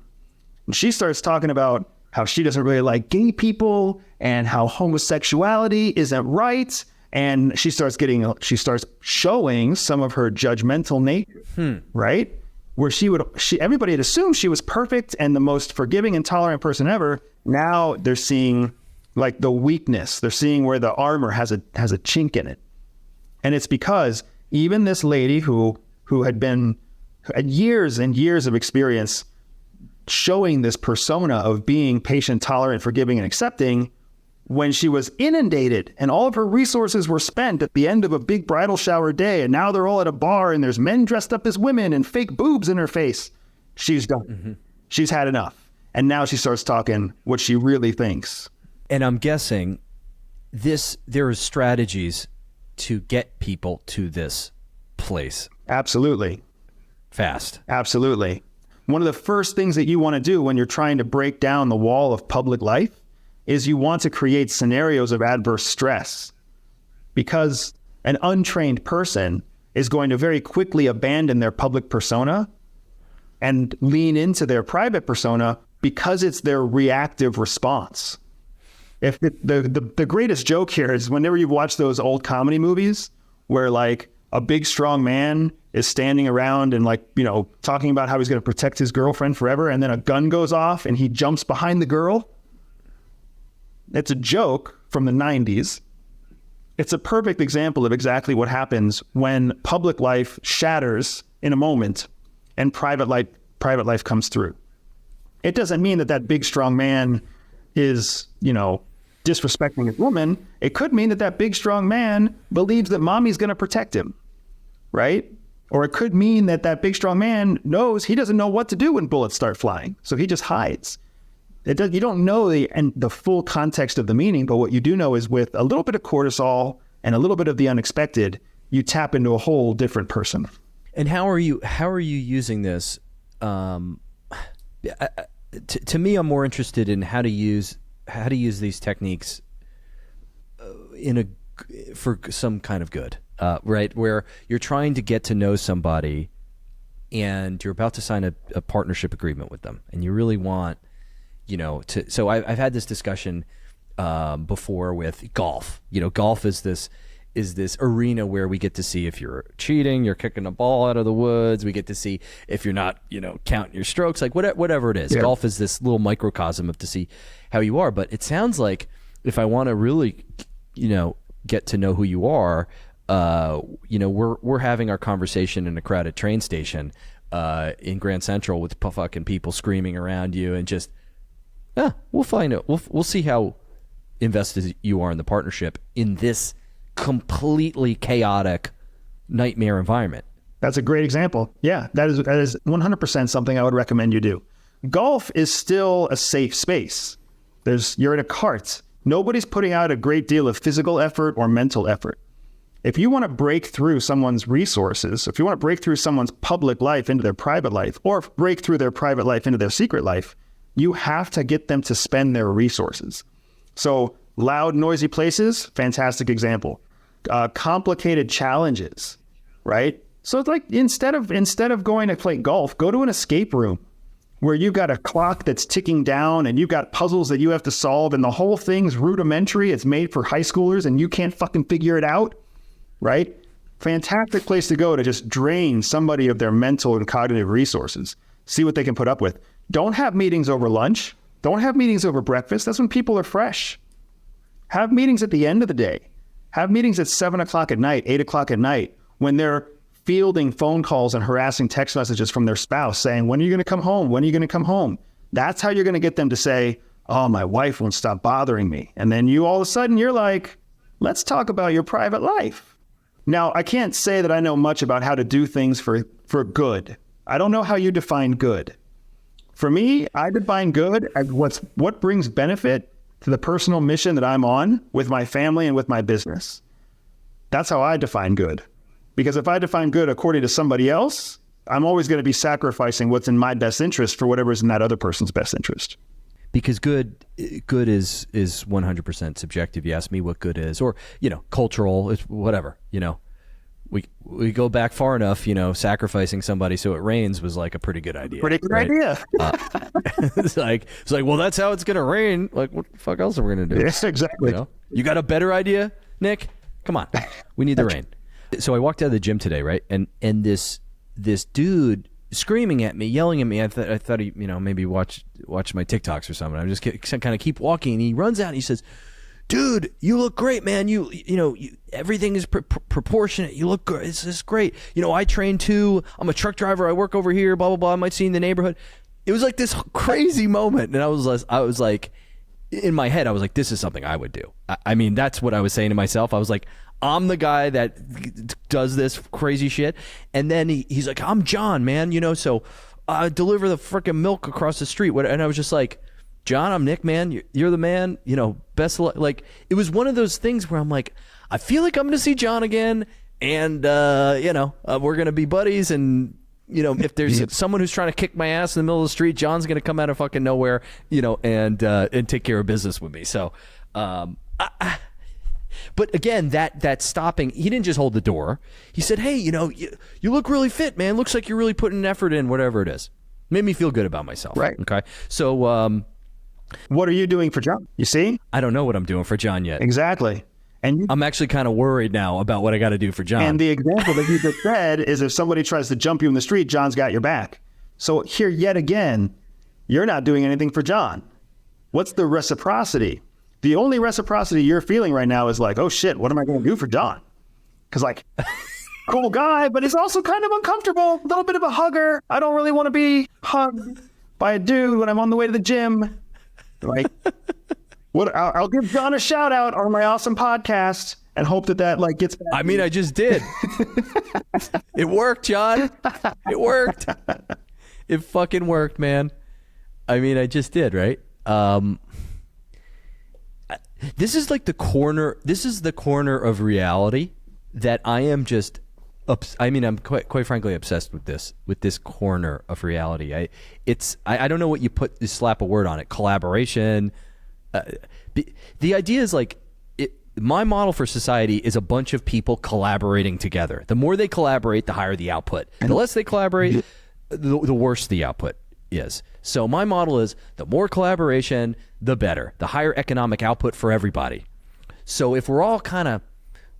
Speaker 1: And she starts talking about how she doesn't really like gay people and how homosexuality isn't right. And she starts showing some of her judgmental nature, right? Where everybody had assumed she was perfect and the most forgiving and tolerant person ever. Now they're seeing like the weakness. They're seeing where the armor has a chink in it. And it's because even this lady who had years and years of experience showing this persona of being patient, tolerant, forgiving, and accepting, when she was inundated and all of her resources were spent at the end of a big bridal shower day, and now they're all at a bar and there's men dressed up as women and fake boobs in her face, she's done. Mm-hmm. She's had enough. And now she starts talking what she really thinks.
Speaker 2: And I'm guessing there are strategies to get people to this place.
Speaker 1: Absolutely.
Speaker 2: Fast.
Speaker 1: Absolutely. One of the first things that you want to do when you're trying to break down the wall of public life is you want to create scenarios of adverse stress, because an untrained person is going to very quickly abandon their public persona and lean into their private persona because it's their reactive response. If the greatest joke here is whenever you watch those old comedy movies where like a big strong man is standing around and talking about how he's going to protect his girlfriend forever, and then a gun goes off and he jumps behind the girl. It's a joke from the 90s. It's a perfect example of exactly what happens when public life shatters in a moment and private life comes through. It doesn't mean that big strong man is, disrespecting his woman. It could mean that big strong man believes that mommy's going to protect him, right? Or it could mean that big strong man knows he doesn't know what to do when bullets start flying, so he just hides. You don't know the full context of the meaning, but what you do know is with a little bit of cortisol and a little bit of the unexpected, you tap into a whole different person.
Speaker 2: And how are you using this? To me, I'm more interested in how to use these techniques for some kind of good, right? Where you're trying to get to know somebody and you're about to sign a partnership agreement with them, and you really want, so I've had this discussion before with golf. Golf is this arena where we get to see if you're cheating, you're kicking a ball out of the woods. We get to see if you're not, counting your strokes, like whatever it is. Yeah. Golf is this little microcosm to see how you are. But it sounds like if I want to really, get to know who you are, we're having our conversation in a crowded train station. in Grand Central with fucking people screaming around you, and just, we'll find out. We'll see how invested you are in the partnership in this completely chaotic nightmare environment.
Speaker 1: That's a great example. Yeah, that is 100% something I would recommend you do. Golf is still a safe space. You're in a cart. Nobody's putting out a great deal of physical effort or mental effort. If you want to break through someone's resources, if you want to break through someone's public life into their private life, or break through their private life into their secret life, you have to get them to spend their resources. So loud, noisy places, fantastic example. Complicated challenges, right? So it's like instead of going to play golf, go to an escape room where you've got a clock that's ticking down and you've got puzzles that you have to solve, and the whole thing's rudimentary. It's made for high schoolers and you can't fucking figure it out. Right? Fantastic place to go to just drain somebody of their mental and cognitive resources. See what they can put up with. Don't have meetings over lunch. Don't have meetings over breakfast. That's when people are fresh. Have meetings at the end of the day. Have meetings at 7 o'clock at night, 8 o'clock at night, when they're fielding phone calls and harassing text messages from their spouse saying, when are you going to come home? When are you going to come home? That's how you're going to get them to say, oh, my wife won't stop bothering me. And then you all of a sudden, you're like, let's talk about your private life. Now, I can't say that I know much about how to do things for good. I don't know how you define good. For me, I define good as what brings benefit to the personal mission that I'm on with my family and with my business. That's how I define good. Because if I define good according to somebody else, I'm always going to be sacrificing what's in my best interest for whatever's in that other person's best interest.
Speaker 2: Because good is 100% subjective. You ask me what good is, or, cultural, it's whatever, we go back far enough, sacrificing somebody so it rains was like a pretty good idea.
Speaker 1: Pretty good idea.
Speaker 2: It's like, well, that's how it's going to rain. Like, what the fuck else are we going to do?
Speaker 1: Yes, exactly.
Speaker 2: You got a better idea, Nick? Come on. We need the rain. So I walked out of the gym today, right? And this dude screaming at me, yelling at me. I thought he, maybe watch my TikToks or something. I just kind of keep walking, and he runs out and he says, "Dude, you look great, man. You everything is proportionate. You look good. It's great. I train too. I'm a truck driver. I work over here. Blah blah blah. I might see you in the neighborhood." It was like this crazy moment, and I was like, in my head, I was like, "This is something I would do." I mean, that's what I was saying to myself. I was like, I'm the guy that does this crazy shit. And then he's like, I'm John, man, so deliver the freaking milk across the street. And I was just like, John, I'm Nick, man. You're the man, best of luck. Like, it was one of those things where I'm like, I feel like I'm going to see John again. And, we're going to be buddies. And, if there's someone who's trying to kick my ass in the middle of the street, John's going to come out of fucking nowhere, and take care of business with me. So, but again, that stopping, he didn't just hold the door. He said, hey, you look really fit, man. Looks like you're really putting an effort in, whatever it is. Made me feel good about myself.
Speaker 1: Right.
Speaker 2: Okay. So,
Speaker 1: what are you doing for John? You see?
Speaker 2: I don't know what I'm doing for John yet.
Speaker 1: Exactly. And
Speaker 2: I'm actually kind of worried now about what I got to do for John.
Speaker 1: And the example that you just said is if somebody tries to jump you in the street, John's got your back. So here yet again, you're not doing anything for John. What's the reciprocity? The only reciprocity you're feeling right now is like, oh shit, what am I going to do for John? Because like, cool guy, but he's also kind of uncomfortable. A little bit of a hugger. I don't really want to be hugged by a dude when I'm on the way to the gym. Like, I'll give John a shout out on my awesome podcast and hope that like gets back.
Speaker 2: I mean, I just did. It worked, John. It worked. It fucking worked, man. I mean, I just did, right? This is like the corner of reality that I am just I'm quite frankly obsessed with this corner of reality. I don't know what you slap a word on it. Collaboration. The idea is like, my model for society is a bunch of people collaborating together. The more they collaborate, the higher the output. The less they collaborate, the worse the output is. So my model is the more collaboration, the better. The higher economic output for everybody. So if we're all kind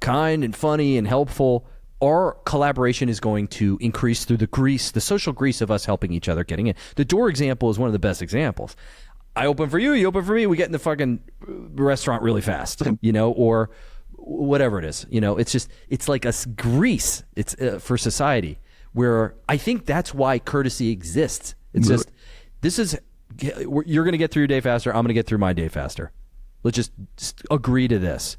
Speaker 2: and funny and helpful, our collaboration is going to increase through the social grease of us helping each other getting in. The door example is one of the best examples. I open for you, you open for me, we get in the fucking restaurant really fast, or whatever it is. It's like a grease. It's for society. where I think that's why courtesy exists. It's just, you're going to get through your day faster. I'm going to get through my day faster. Let's just agree to this.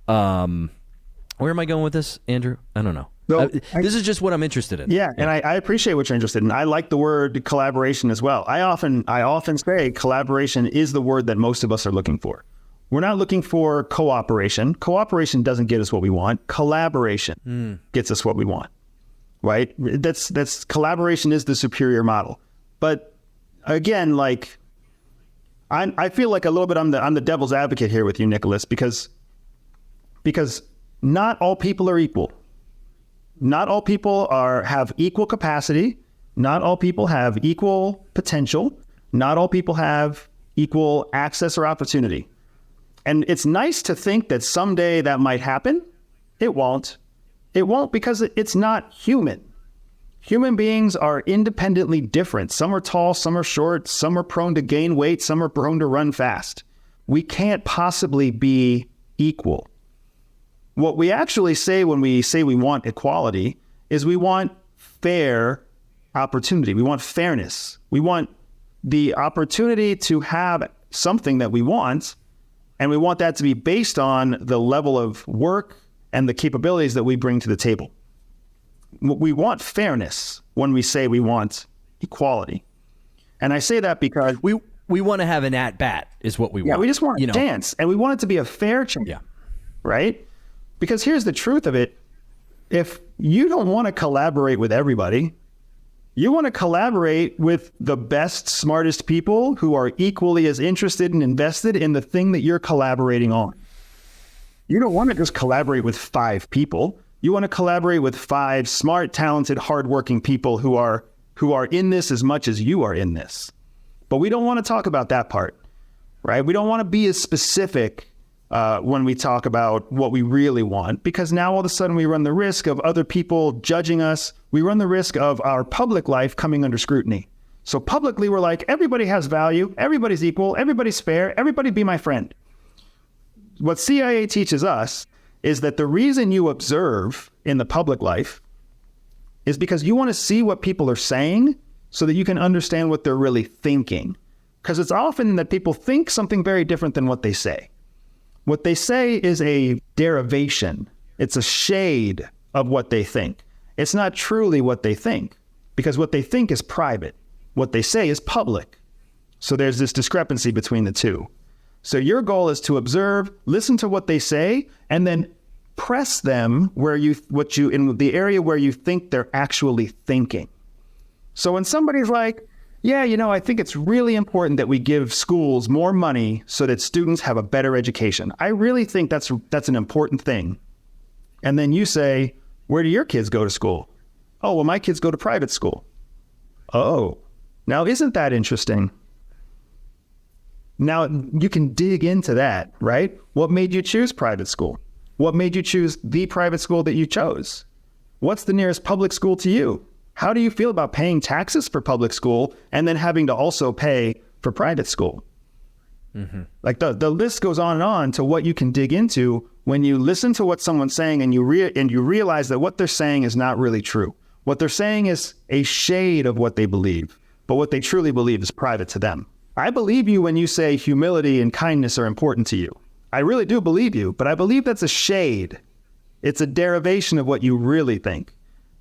Speaker 2: Where am I going with this, Andrew? I don't know.
Speaker 1: So
Speaker 2: this is just what I'm interested in.
Speaker 1: Yeah, and I appreciate what you're interested in. I like the word collaboration as well. I often say collaboration is the word that most of us are looking for. We're not looking for cooperation. Cooperation doesn't get us what we want. Collaboration gets us what we want, right? That's collaboration is the superior model. But again, like I feel like a little bit I'm the devil's advocate here with you, Nicholas, because not all people are equal. Not all people have equal capacity. Not all people have equal potential. Not all people have equal access or opportunity. And it's nice to think that someday that might happen. It won't. It won't because it's not human. Human beings are independently different. Some are tall, some are short, some are prone to gain weight, some are prone to run fast. We can't possibly be equal. What we actually say when we say we want equality is we want fair opportunity. We want fairness. We want the opportunity to have something that we want, and we want that to be based on the level of work and the capabilities that we bring to the table. We want fairness when we say we want equality. And I say that because
Speaker 2: we want to have an at-bat is what we want.
Speaker 1: Yeah, we just want a dance, and we want it to be a fair chance, right? Because here's the truth of it. If you don't want to collaborate with everybody, you want to collaborate with the best, smartest people who are equally as interested and invested in the thing that you're collaborating on. You don't want to just collaborate with 5 people. You want to collaborate with 5 smart, talented, hardworking people who are in this as much as you are in this. But we don't want to talk about that part, right? We don't want to be as specific when we talk about what we really want, because now all of a sudden we run the risk of other people judging us. We run the risk of our public life coming under scrutiny. So publicly we're like, everybody has value, everybody's equal, everybody's fair, everybody be my friend. What CIA teaches us is that the reason you observe in the public life is because you want to see what people are saying so that you can understand what they're really thinking. Because it's often that people think something very different than what they say. What they say is a derivation. It's a shade of what they think. It's not truly what they think, because what they think is private. What they say is public. So there's this discrepancy between the two. So your goal is to observe, listen to what they say, and then press them in the area where you think they're actually thinking. So when somebody's like, yeah, I think it's really important that we give schools more money so that students have a better education. I really think that's an important thing. And then you say, where do your kids go to school? Oh, well, my kids go to private school. Oh, now isn't that interesting? Now you can dig into that, right? What made you choose private school? What made you choose the private school that you chose? What's the nearest public school to you? How do you feel about paying taxes for public school and then having to also pay for private school? Mm-hmm. Like the list goes on to what you can dig into when you listen to what someone's saying and you realize that what they're saying is not really true. What they're saying is a shade of what they believe, but what they truly believe is private to them. I believe you when you say humility and kindness are important to you. I really do believe you, but I believe that's a shade. It's a derivation of what you really think.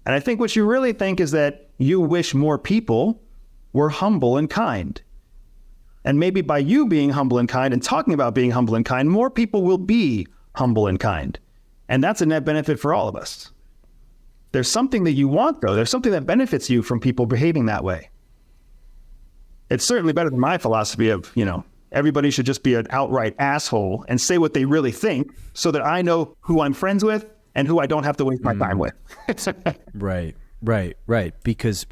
Speaker 1: And I think what you really think is that you wish more people were humble and kind. And maybe by you being humble and kind and talking about being humble and kind, more people will be humble and kind. And that's a net benefit for all of us. There's something that you want, though. There's something that benefits you from people behaving that way. It's certainly better than my philosophy of, everybody should just be an outright asshole and say what they really think so that I know who I'm friends with and who I don't have to waste my time with.
Speaker 2: Right. Because,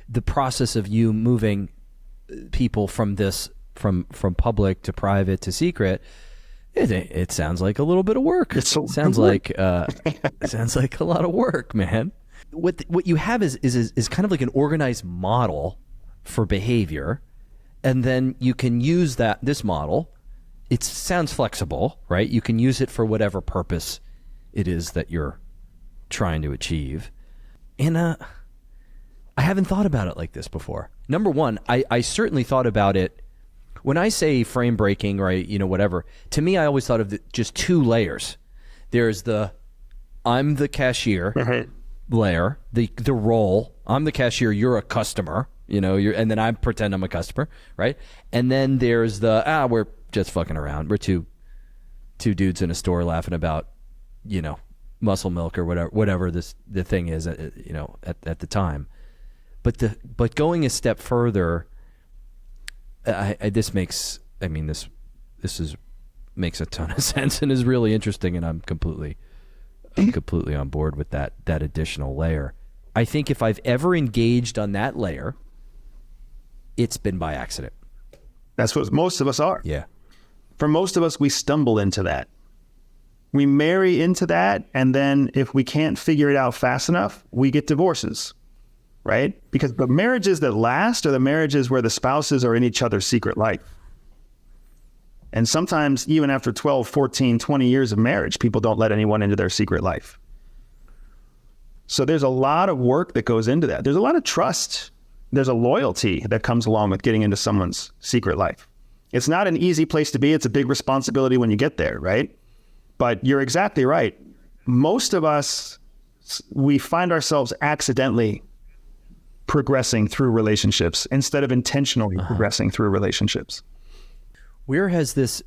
Speaker 2: the process of you moving people from public to private to secret, it sounds like a little bit of work. It sounds like a lot of work, man. What you have is kind of like an organized model for behavior, and then you can use this model. It sounds flexible, right? You can use it for whatever purpose it is that you're trying to achieve. And I haven't thought about it like this before. Number one, I certainly thought about it when I say frame breaking, right? Whatever. To me, I always thought of just two layers. There's the I'm the cashier layer, the role. I'm the cashier. You're a customer. And then I pretend I'm a customer, right? And then there's the we're just fucking around. We're two dudes in a store laughing about, muscle milk or whatever the thing is, at the time. But going a step further, this makes a ton of sense and is really interesting, and I'm completely on board with that additional layer. I think if I've ever engaged on that layer, it's been by accident.
Speaker 1: That's what most of us are.
Speaker 2: Yeah.
Speaker 1: For most of us, we stumble into that. We marry into that, and then if we can't figure it out fast enough, we get divorces, right? Because the marriages that last are the marriages where the spouses are in each other's secret life. And sometimes even after 12, 14, 20 years of marriage, people don't let anyone into their secret life. So there's a lot of work that goes into that. There's a lot of trust. There's a loyalty that comes along with getting into someone's secret life. It's not an easy place to be. It's a big responsibility when you get there, right? But you're exactly right. Most of us, we find ourselves accidentally progressing through relationships instead of intentionally progressing through relationships.
Speaker 2: Where has this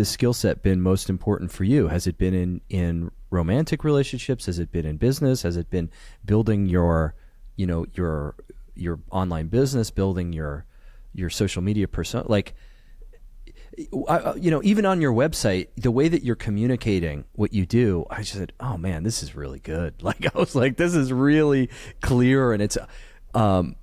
Speaker 2: skill set been most important for you? Has it been in romantic relationships? Has it been in business? Has it been building your online business, building your social media persona? Like, even on your website, the way that you're communicating what you do, I just said, oh man, this is really good. Like, I was like, this is really clear. And it's, I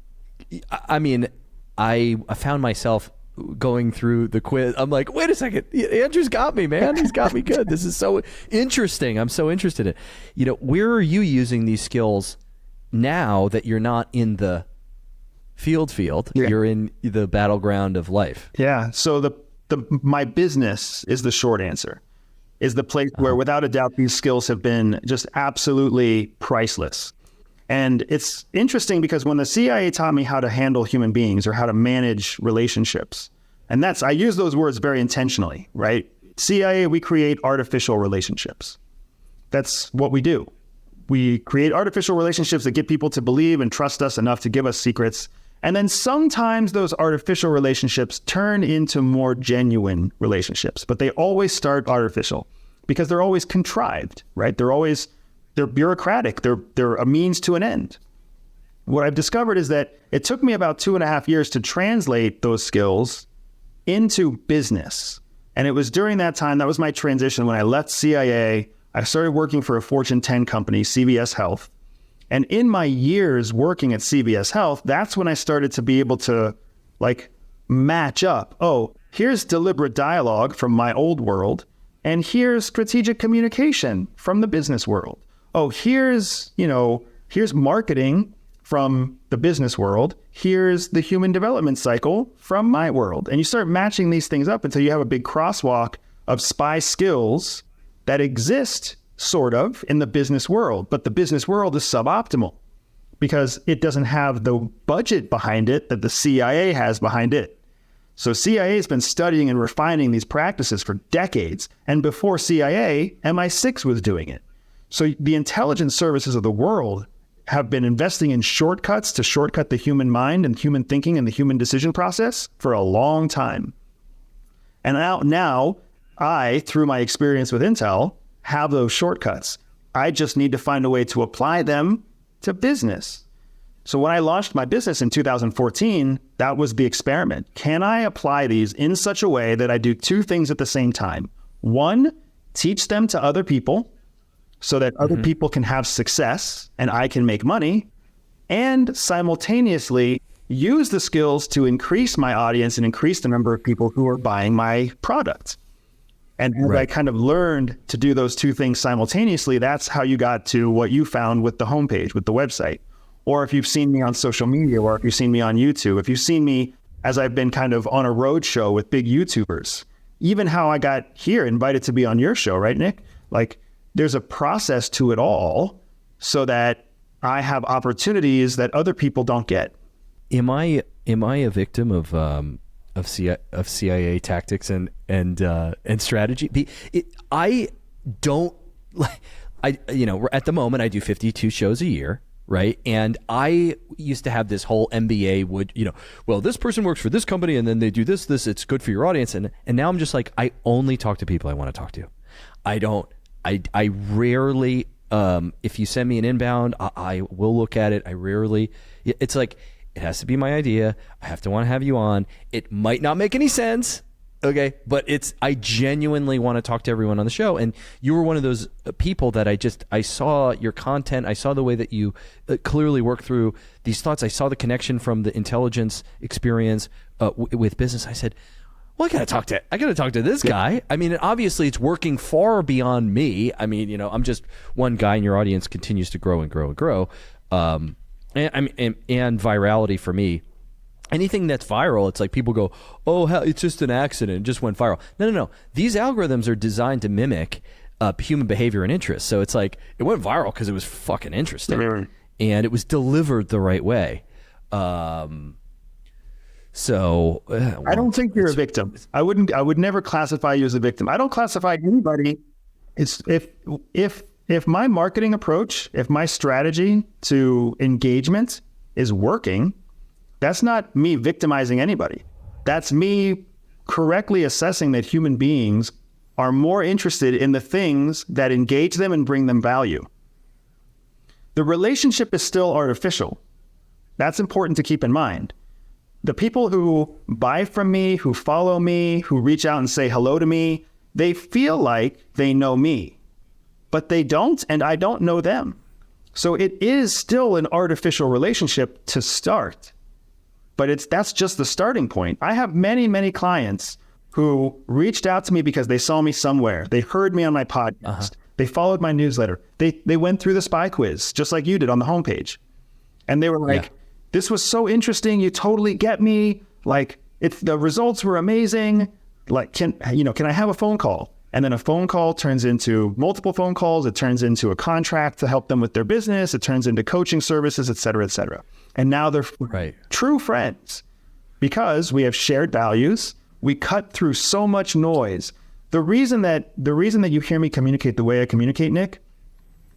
Speaker 2: found myself going through the quiz. I'm like, wait a second, Andrew's got me, man. He's got me good. This is so interesting. I'm so interested in, where are you using these skills now that you're not in the field? Yeah. You're in the battleground of life.
Speaker 1: Yeah. So my business is the short answer, is the place where without a doubt these skills have been just absolutely priceless. And it's interesting because when the CIA taught me how to handle human beings or how to manage relationships, and I use those words very intentionally, right? CIA, we create artificial relationships. That's what we do. We create artificial relationships that get people to believe and trust us enough to give us secrets. And then sometimes those artificial relationships turn into more genuine relationships, but they always start artificial because they're always contrived, right? They're bureaucratic. They're a means to an end. What I've discovered is that it took me about 2.5 years to translate those skills into business. And it was during that time, that was my transition when I left CIA. I started working for a Fortune 10 company, CVS Health. And in my years working at CVS Health, that's when I started to be able to match up. Oh, here's deliberate dialogue from my old world, and here's strategic communication from the business world. Oh, here's marketing from the business world. Here's the human development cycle from my world. And you start matching these things up until you have a big crosswalk of spy skills that exist sort of in the business world, but the business world is suboptimal because it doesn't have the budget behind it that the CIA has behind it. So CIA has been studying and refining these practices for decades. And before CIA, MI6 was doing it. So the intelligence services of the world have been investing in shortcuts to shortcut the human mind and human thinking and the human decision process for a long time. And now I, through my experience with Intel, have those shortcuts. I just need to find a way to apply them to business. So when I launched my business in 2014, that was the experiment. Can I apply these in such a way that I do two things at the same time? One, teach them to other people so that other people can have success and I can make money, and simultaneously use the skills to increase my audience and increase the number of people who are buying my product. And as I kind of learned to do those two things simultaneously, that's how you got to what you found with the homepage, with the website. Or if you've seen me on social media, or if you've seen me on YouTube, if you've seen me as I've been kind of on a road show with big YouTubers, even how I got here invited to be on your show, right, Nick? There's a process to it all so that I have opportunities that other people don't get.
Speaker 2: Am I a victim of CIA tactics and strategy? I don't like. At the moment I do 52 shows a year, right? And I used to have this whole MBA well, this person works for this company and then they do this, it's good for your audience. And now I'm just like, I only talk to people I want to talk to. I rarely, if you send me an inbound, I will look at it. It's like, it has to be my idea. I have to want to have you on. It might not make any sense. Okay. But I genuinely want to talk to everyone on the show. And you were one of those people that I saw your content. I saw the way that you clearly work through these thoughts. I saw the connection from the intelligence experience with business. I said, well, I got to talk to this guy. I mean, obviously it's working far beyond me. I mean, I'm just one guy and your audience continues to grow and grow and grow. And virality for me, anything that's viral, it's like people go, oh, hell, it's just an accident. It just went viral. No. These algorithms are designed to mimic human behavior and interest. So it's like it went viral because it was fucking interesting and it was delivered the right way. I
Speaker 1: don't think you're a victim. I would never classify you as a victim. I don't classify anybody. It's if my marketing approach, if my strategy to engagement is working, that's not me victimizing anybody. That's me correctly assessing that human beings are more interested in the things that engage them and bring them value. The relationship is still artificial. That's important to keep in mind. The people who buy from me, who follow me, who reach out and say hello to me, they feel like they know me, but they don't, and I don't know them. So it is still an artificial relationship to start, but that's just the starting point. I have many, many clients who reached out to me because they saw me somewhere. They heard me on my podcast. They followed my newsletter. They went through the spy quiz, just like you did on the homepage. And they were like, this was so interesting. You totally get me. Like, the results were amazing. Like, can I have a phone call? And then a phone call turns into multiple phone calls. It turns into a contract to help them with their business. It turns into coaching services, et cetera, et cetera. And now they're true friends because we have shared values. We cut through so much noise. The reason that you hear me communicate the way I communicate, Nick,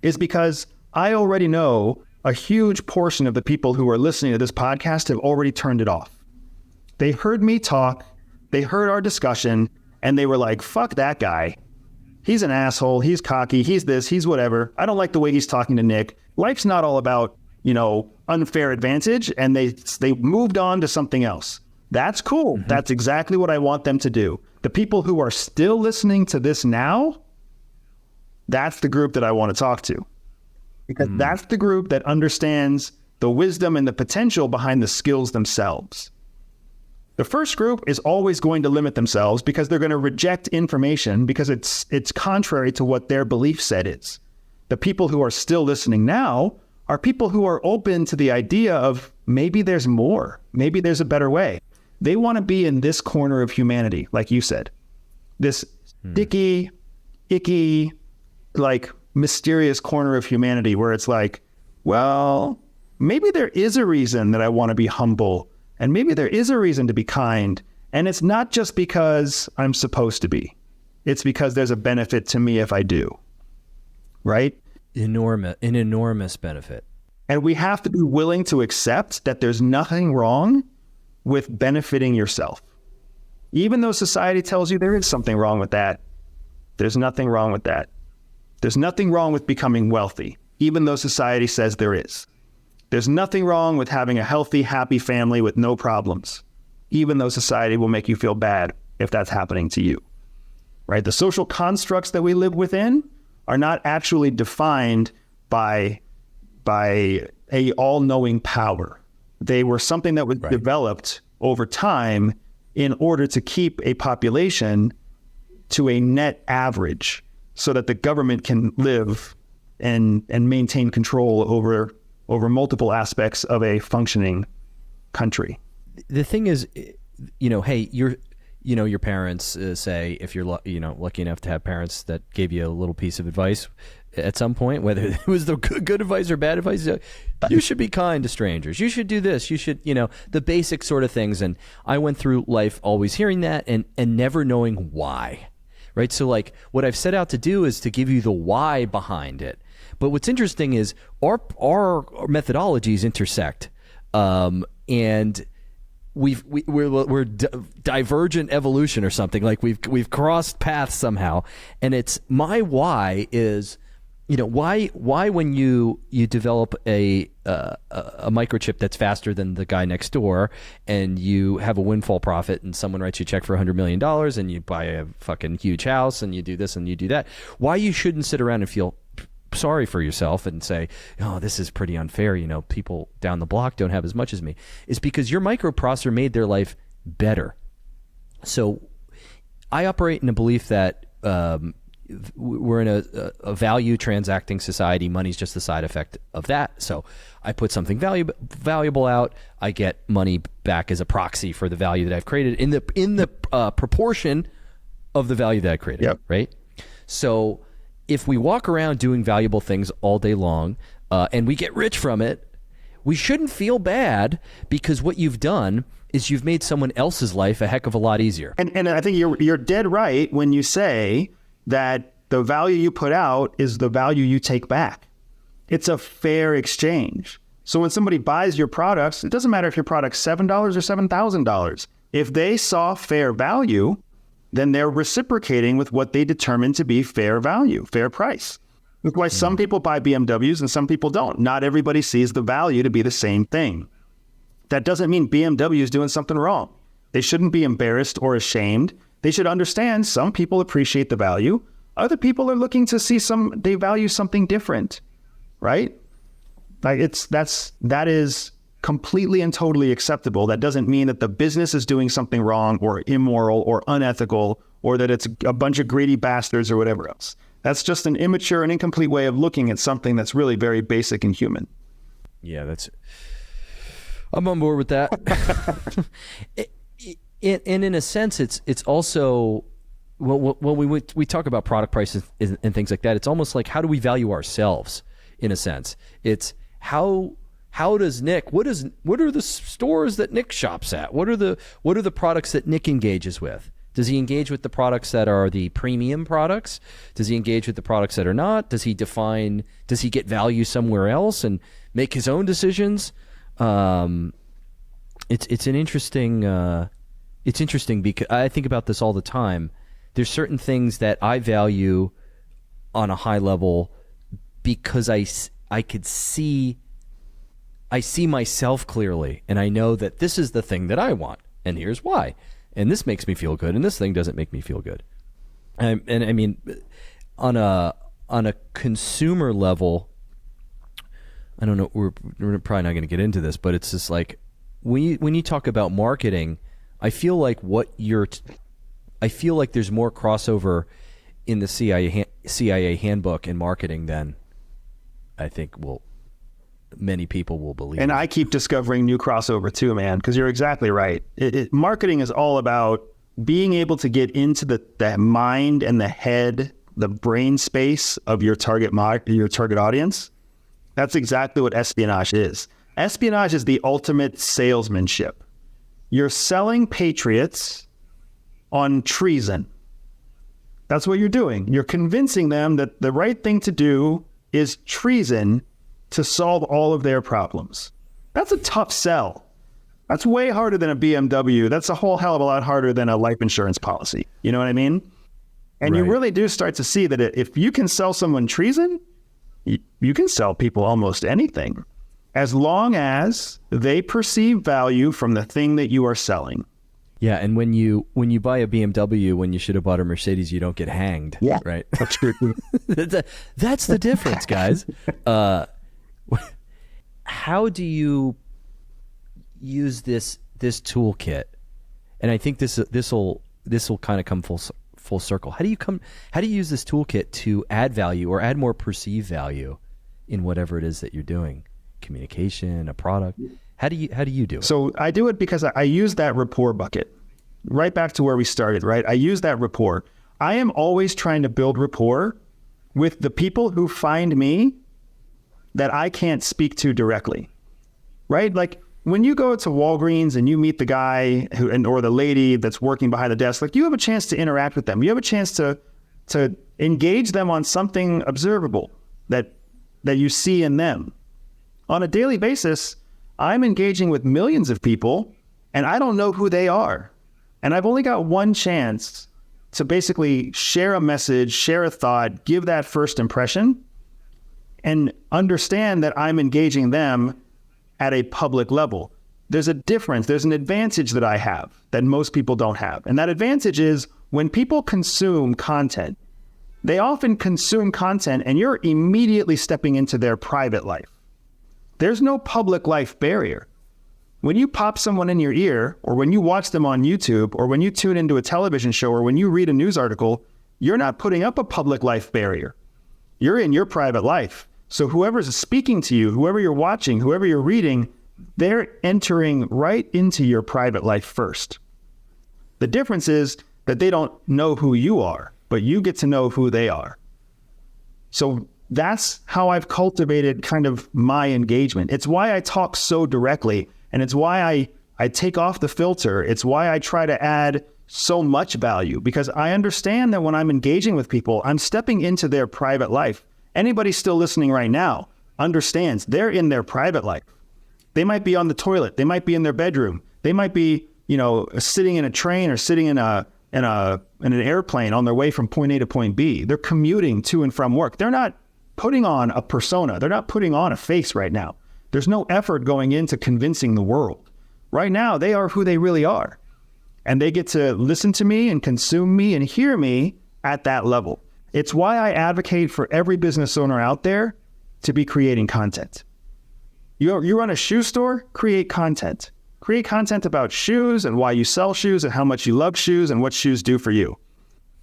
Speaker 1: is because I already know a huge portion of the people who are listening to this podcast have already turned it off. They heard me talk, they heard our discussion, and they were like, fuck that guy. He's an asshole, he's cocky, he's this, he's whatever. I don't like the way he's talking to Nick. Life's not all about, unfair advantage, and they moved on to something else. That's cool. Mm-hmm. That's exactly what I want them to do. The people who are still listening to this now, that's the group that I want to talk to. Because that's the group that understands the wisdom and the potential behind the skills themselves. The first group is always going to limit themselves because they're going to reject information because it's contrary to what their belief set is. The people who are still listening now are people who are open to the idea of maybe there's more, maybe there's a better way. They want to be in this corner of humanity, like you said. This sticky, icky, like mysterious corner of humanity where it's like, well, maybe there is a reason that I want to be humble, and maybe there is a reason to be kind, and it's not just because I'm supposed to be. It's because there's a benefit to me if I do, right?
Speaker 2: An enormous benefit.
Speaker 1: And we have to be willing to accept that there's nothing wrong with benefiting yourself. Even though society tells you there is something wrong with that, there's nothing wrong with that. There's nothing wrong with becoming wealthy, even though society says there is. There's nothing wrong with having a healthy, happy family with no problems, even though society will make you feel bad if that's happening to you, right? The social constructs that we live within are not actually defined by a all-knowing power. They were something that was developed over time in order to keep a population to a net average so that the government can live and maintain control over multiple aspects of a functioning country.
Speaker 2: The thing is, hey, your parents say, if you're lucky enough to have parents that gave you a little piece of advice at some point, whether it was the good advice or bad advice. You should be kind to strangers. You should do this. You should, the basic sort of things. And I went through life always hearing that and never knowing why, right? So like what I've set out to do is to give you the why behind it. But what's interesting is our methodologies intersect, and we're divergent evolution or something. Like we've crossed paths somehow, and it's my why is, why when you develop a microchip that's faster than the guy next door, and you have a windfall profit, and someone writes you a check for $100 million, and you buy a fucking huge house, and you do this and you do that, why you shouldn't sit around and feel sorry for yourself and say, oh, this is pretty unfair, people down the block don't have as much as me, is because your microprocessor made their life better. So I operate in a belief that we're in a value transacting society. Money's just the side effect of that. So I put something valuable out, I get money back as a proxy for the value that I've created in the proportion of the value that I created.
Speaker 1: Yep.
Speaker 2: Right? So if we walk around doing valuable things all day long, and we get rich from it, we shouldn't feel bad, because what you've done is you've made someone else's life a heck of a lot easier.
Speaker 1: And I think you're dead right when you say that the value you put out is the value you take back. It's a fair exchange. So when somebody buys your products, it doesn't matter if your product's $7 or $7,000. If they saw fair value, then they're reciprocating with what they determine to be fair value, fair price. That's why some people buy BMWs and some people don't. Not everybody sees the value to be the same thing. That doesn't mean BMW is doing something wrong. They shouldn't be embarrassed or ashamed. They should understand some people appreciate the value. Other people are looking to see they value something different, right? Like that is completely and totally acceptable. That doesn't mean that the business is doing something wrong or immoral or unethical, or that it's a bunch of greedy bastards or whatever else. That's just an immature and incomplete way of looking at something that's really very basic and human.
Speaker 2: Yeah, I'm on board with that. And in a sense, it's also, when we talk about product prices and things like that, it's almost like, how do we value ourselves? In a sense, it's how does Nick? What are the stores that Nick shops at? What are the products that Nick engages with? Does he engage with the products that are the premium products? Does he engage with the products that are not? Does he get value somewhere else and make his own decisions? It's interesting because I think about this all the time. There's certain things that I value on a high level because I see myself clearly, and I know that this is the thing that I want, and here's why. And this makes me feel good, and this thing doesn't make me feel good. And I mean, on a consumer level, I don't know, we're probably not going to get into this, but it's just like, when you talk about marketing, I feel like there's more crossover in the CIA handbook in marketing than I think many people will believe.
Speaker 1: And I keep discovering new crossover too, man, because you're exactly right. Marketing is all about being able to get into the mind and the head, the brain space of your target audience. That's exactly what espionage is. Espionage is the ultimate salesmanship. You're selling patriots on treason. That's what you're doing. You're convincing them that the right thing to do is treason to solve all of their problems. That's a tough sell. That's way harder than a BMW. That's a whole hell of a lot harder than a life insurance policy. You know what I mean? And You really do start to see that if you can sell someone treason, you can sell people almost anything, as long as they perceive value from the thing that you are selling.
Speaker 2: Yeah, and when you buy a BMW when you should have bought a Mercedes, you don't get hanged. Yeah, right.
Speaker 1: That's true.
Speaker 2: That's the difference, guys. How do you use this toolkit? And I think this will kind of come full circle. How do you use this toolkit to add value or add more perceived value in whatever it is that you're doing? Communication, a product. How do you do it?
Speaker 1: So I do it because I use that rapport bucket. Right back to where we started, right? I use that rapport. I am always trying to build rapport with the people who find me that I can't speak to directly, right? Like when you go to Walgreens and you meet the guy or the lady that's working behind the desk, like you have a chance to interact with them. You have a chance to engage them on something observable that you see in them. On a daily basis, I'm engaging with millions of people and I don't know who they are. And I've only got one chance to basically share a message, share a thought, give that first impression, and understand that I'm engaging them at a public level. There's a difference. There's an advantage that I have that most people don't have. And that advantage is when people consume content, they often consume content and you're immediately stepping into their private life. There's no public life barrier. When you pop someone in your ear, or when you watch them on YouTube, or when you tune into a television show, or when you read a news article, you're not putting up a public life barrier. You're in your private life. So whoever's speaking to you, whoever you're watching, whoever you're reading, they're entering right into your private life first. The difference is that they don't know who you are, but you get to know who they are. So that's how I've cultivated kind of my engagement. It's why I talk so directly, and it's why I take off the filter. It's why I try to add so much value, because I understand that when I'm engaging with people, I'm stepping into their private life. Anybody still listening right now understands they're in their private life. They might be on the toilet. They might be in their bedroom. They might be, sitting in a train or sitting in an airplane on their way from point A to point B. They're commuting to and from work. They're not putting on a persona. They're not putting on a face right now. There's no effort going into convincing the world. Right now, they are who they really are. And they get to listen to me and consume me and hear me at that level. It's why I advocate for every business owner out there to be creating content. You run a shoe store, create content. Create content about shoes and why you sell shoes and how much you love shoes and what shoes do for you.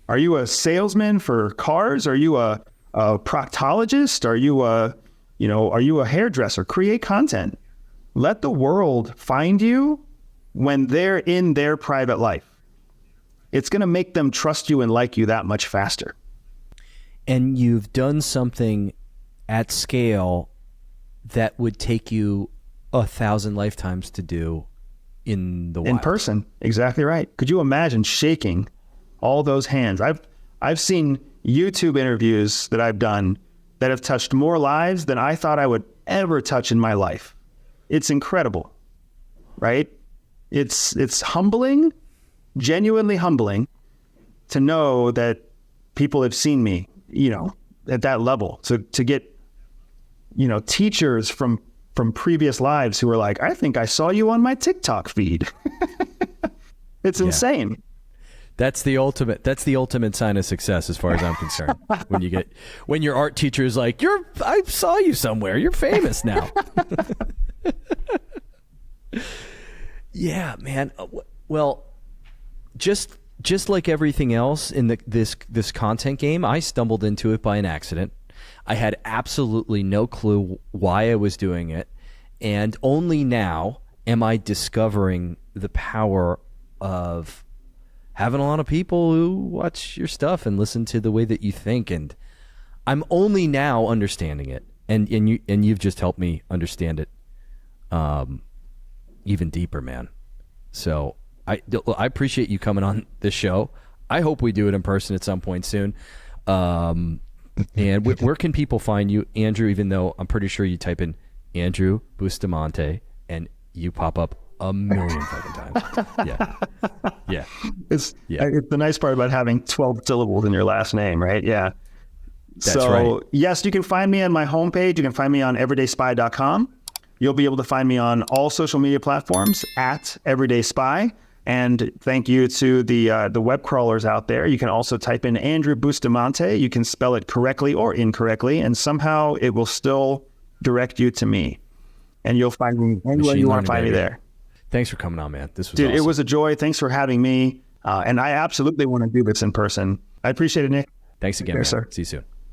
Speaker 1: Are you a salesman for cars? Are you a proctologist? Are you a hairdresser? Create content. Let the world find you when they're in their private life. It's going to make them trust you and like you that much faster.
Speaker 2: And you've done something at scale that would take you 1,000 lifetimes to do in the wild.
Speaker 1: In person. Exactly right. Could you imagine shaking all those hands? I've seen YouTube interviews that I've done that have touched more lives than I thought I would ever touch in my life. It's incredible, right? It's humbling, genuinely humbling to know that people have seen me, at that level. So to get, teachers from previous lives who were like, I think I saw you on my TikTok feed. It's insane.
Speaker 2: That's the ultimate sign of success as far as I'm concerned. when your art teacher is like, I saw you somewhere. You're famous now. Yeah, man. Well, just like everything else in this content game, I stumbled into it by an accident. I had absolutely no clue why I was doing it, and only now am I discovering the power of having a lot of people who watch your stuff and listen to the way that you think, and I'm only now understanding it, and you've just helped me understand it even deeper, man. So I appreciate you coming on this show. I hope we do it in person at some point soon. And where can people find you, Andrew, even though I'm pretty sure you type in Andrew Bustamante and you pop up a million fucking times. Yeah.
Speaker 1: It's the nice part about having 12 syllables in your last name, right? Yeah.
Speaker 2: That's right.
Speaker 1: Yes, you can find me on my homepage. You can find me on everydayspy.com. You'll be able to find me on all social media platforms at everydayspy. And thank you to the web crawlers out there. You can also type in Andrew Bustamante. You can spell it correctly or incorrectly, and somehow it will still direct you to me. And you'll find me anywhere you want to find me there.
Speaker 2: Thanks for coming on, man. This was
Speaker 1: awesome.
Speaker 2: It
Speaker 1: was a joy. Thanks for having me. And I absolutely want to do this in person. I appreciate it, Nick.
Speaker 2: Thanks again, man. Sir. See you soon.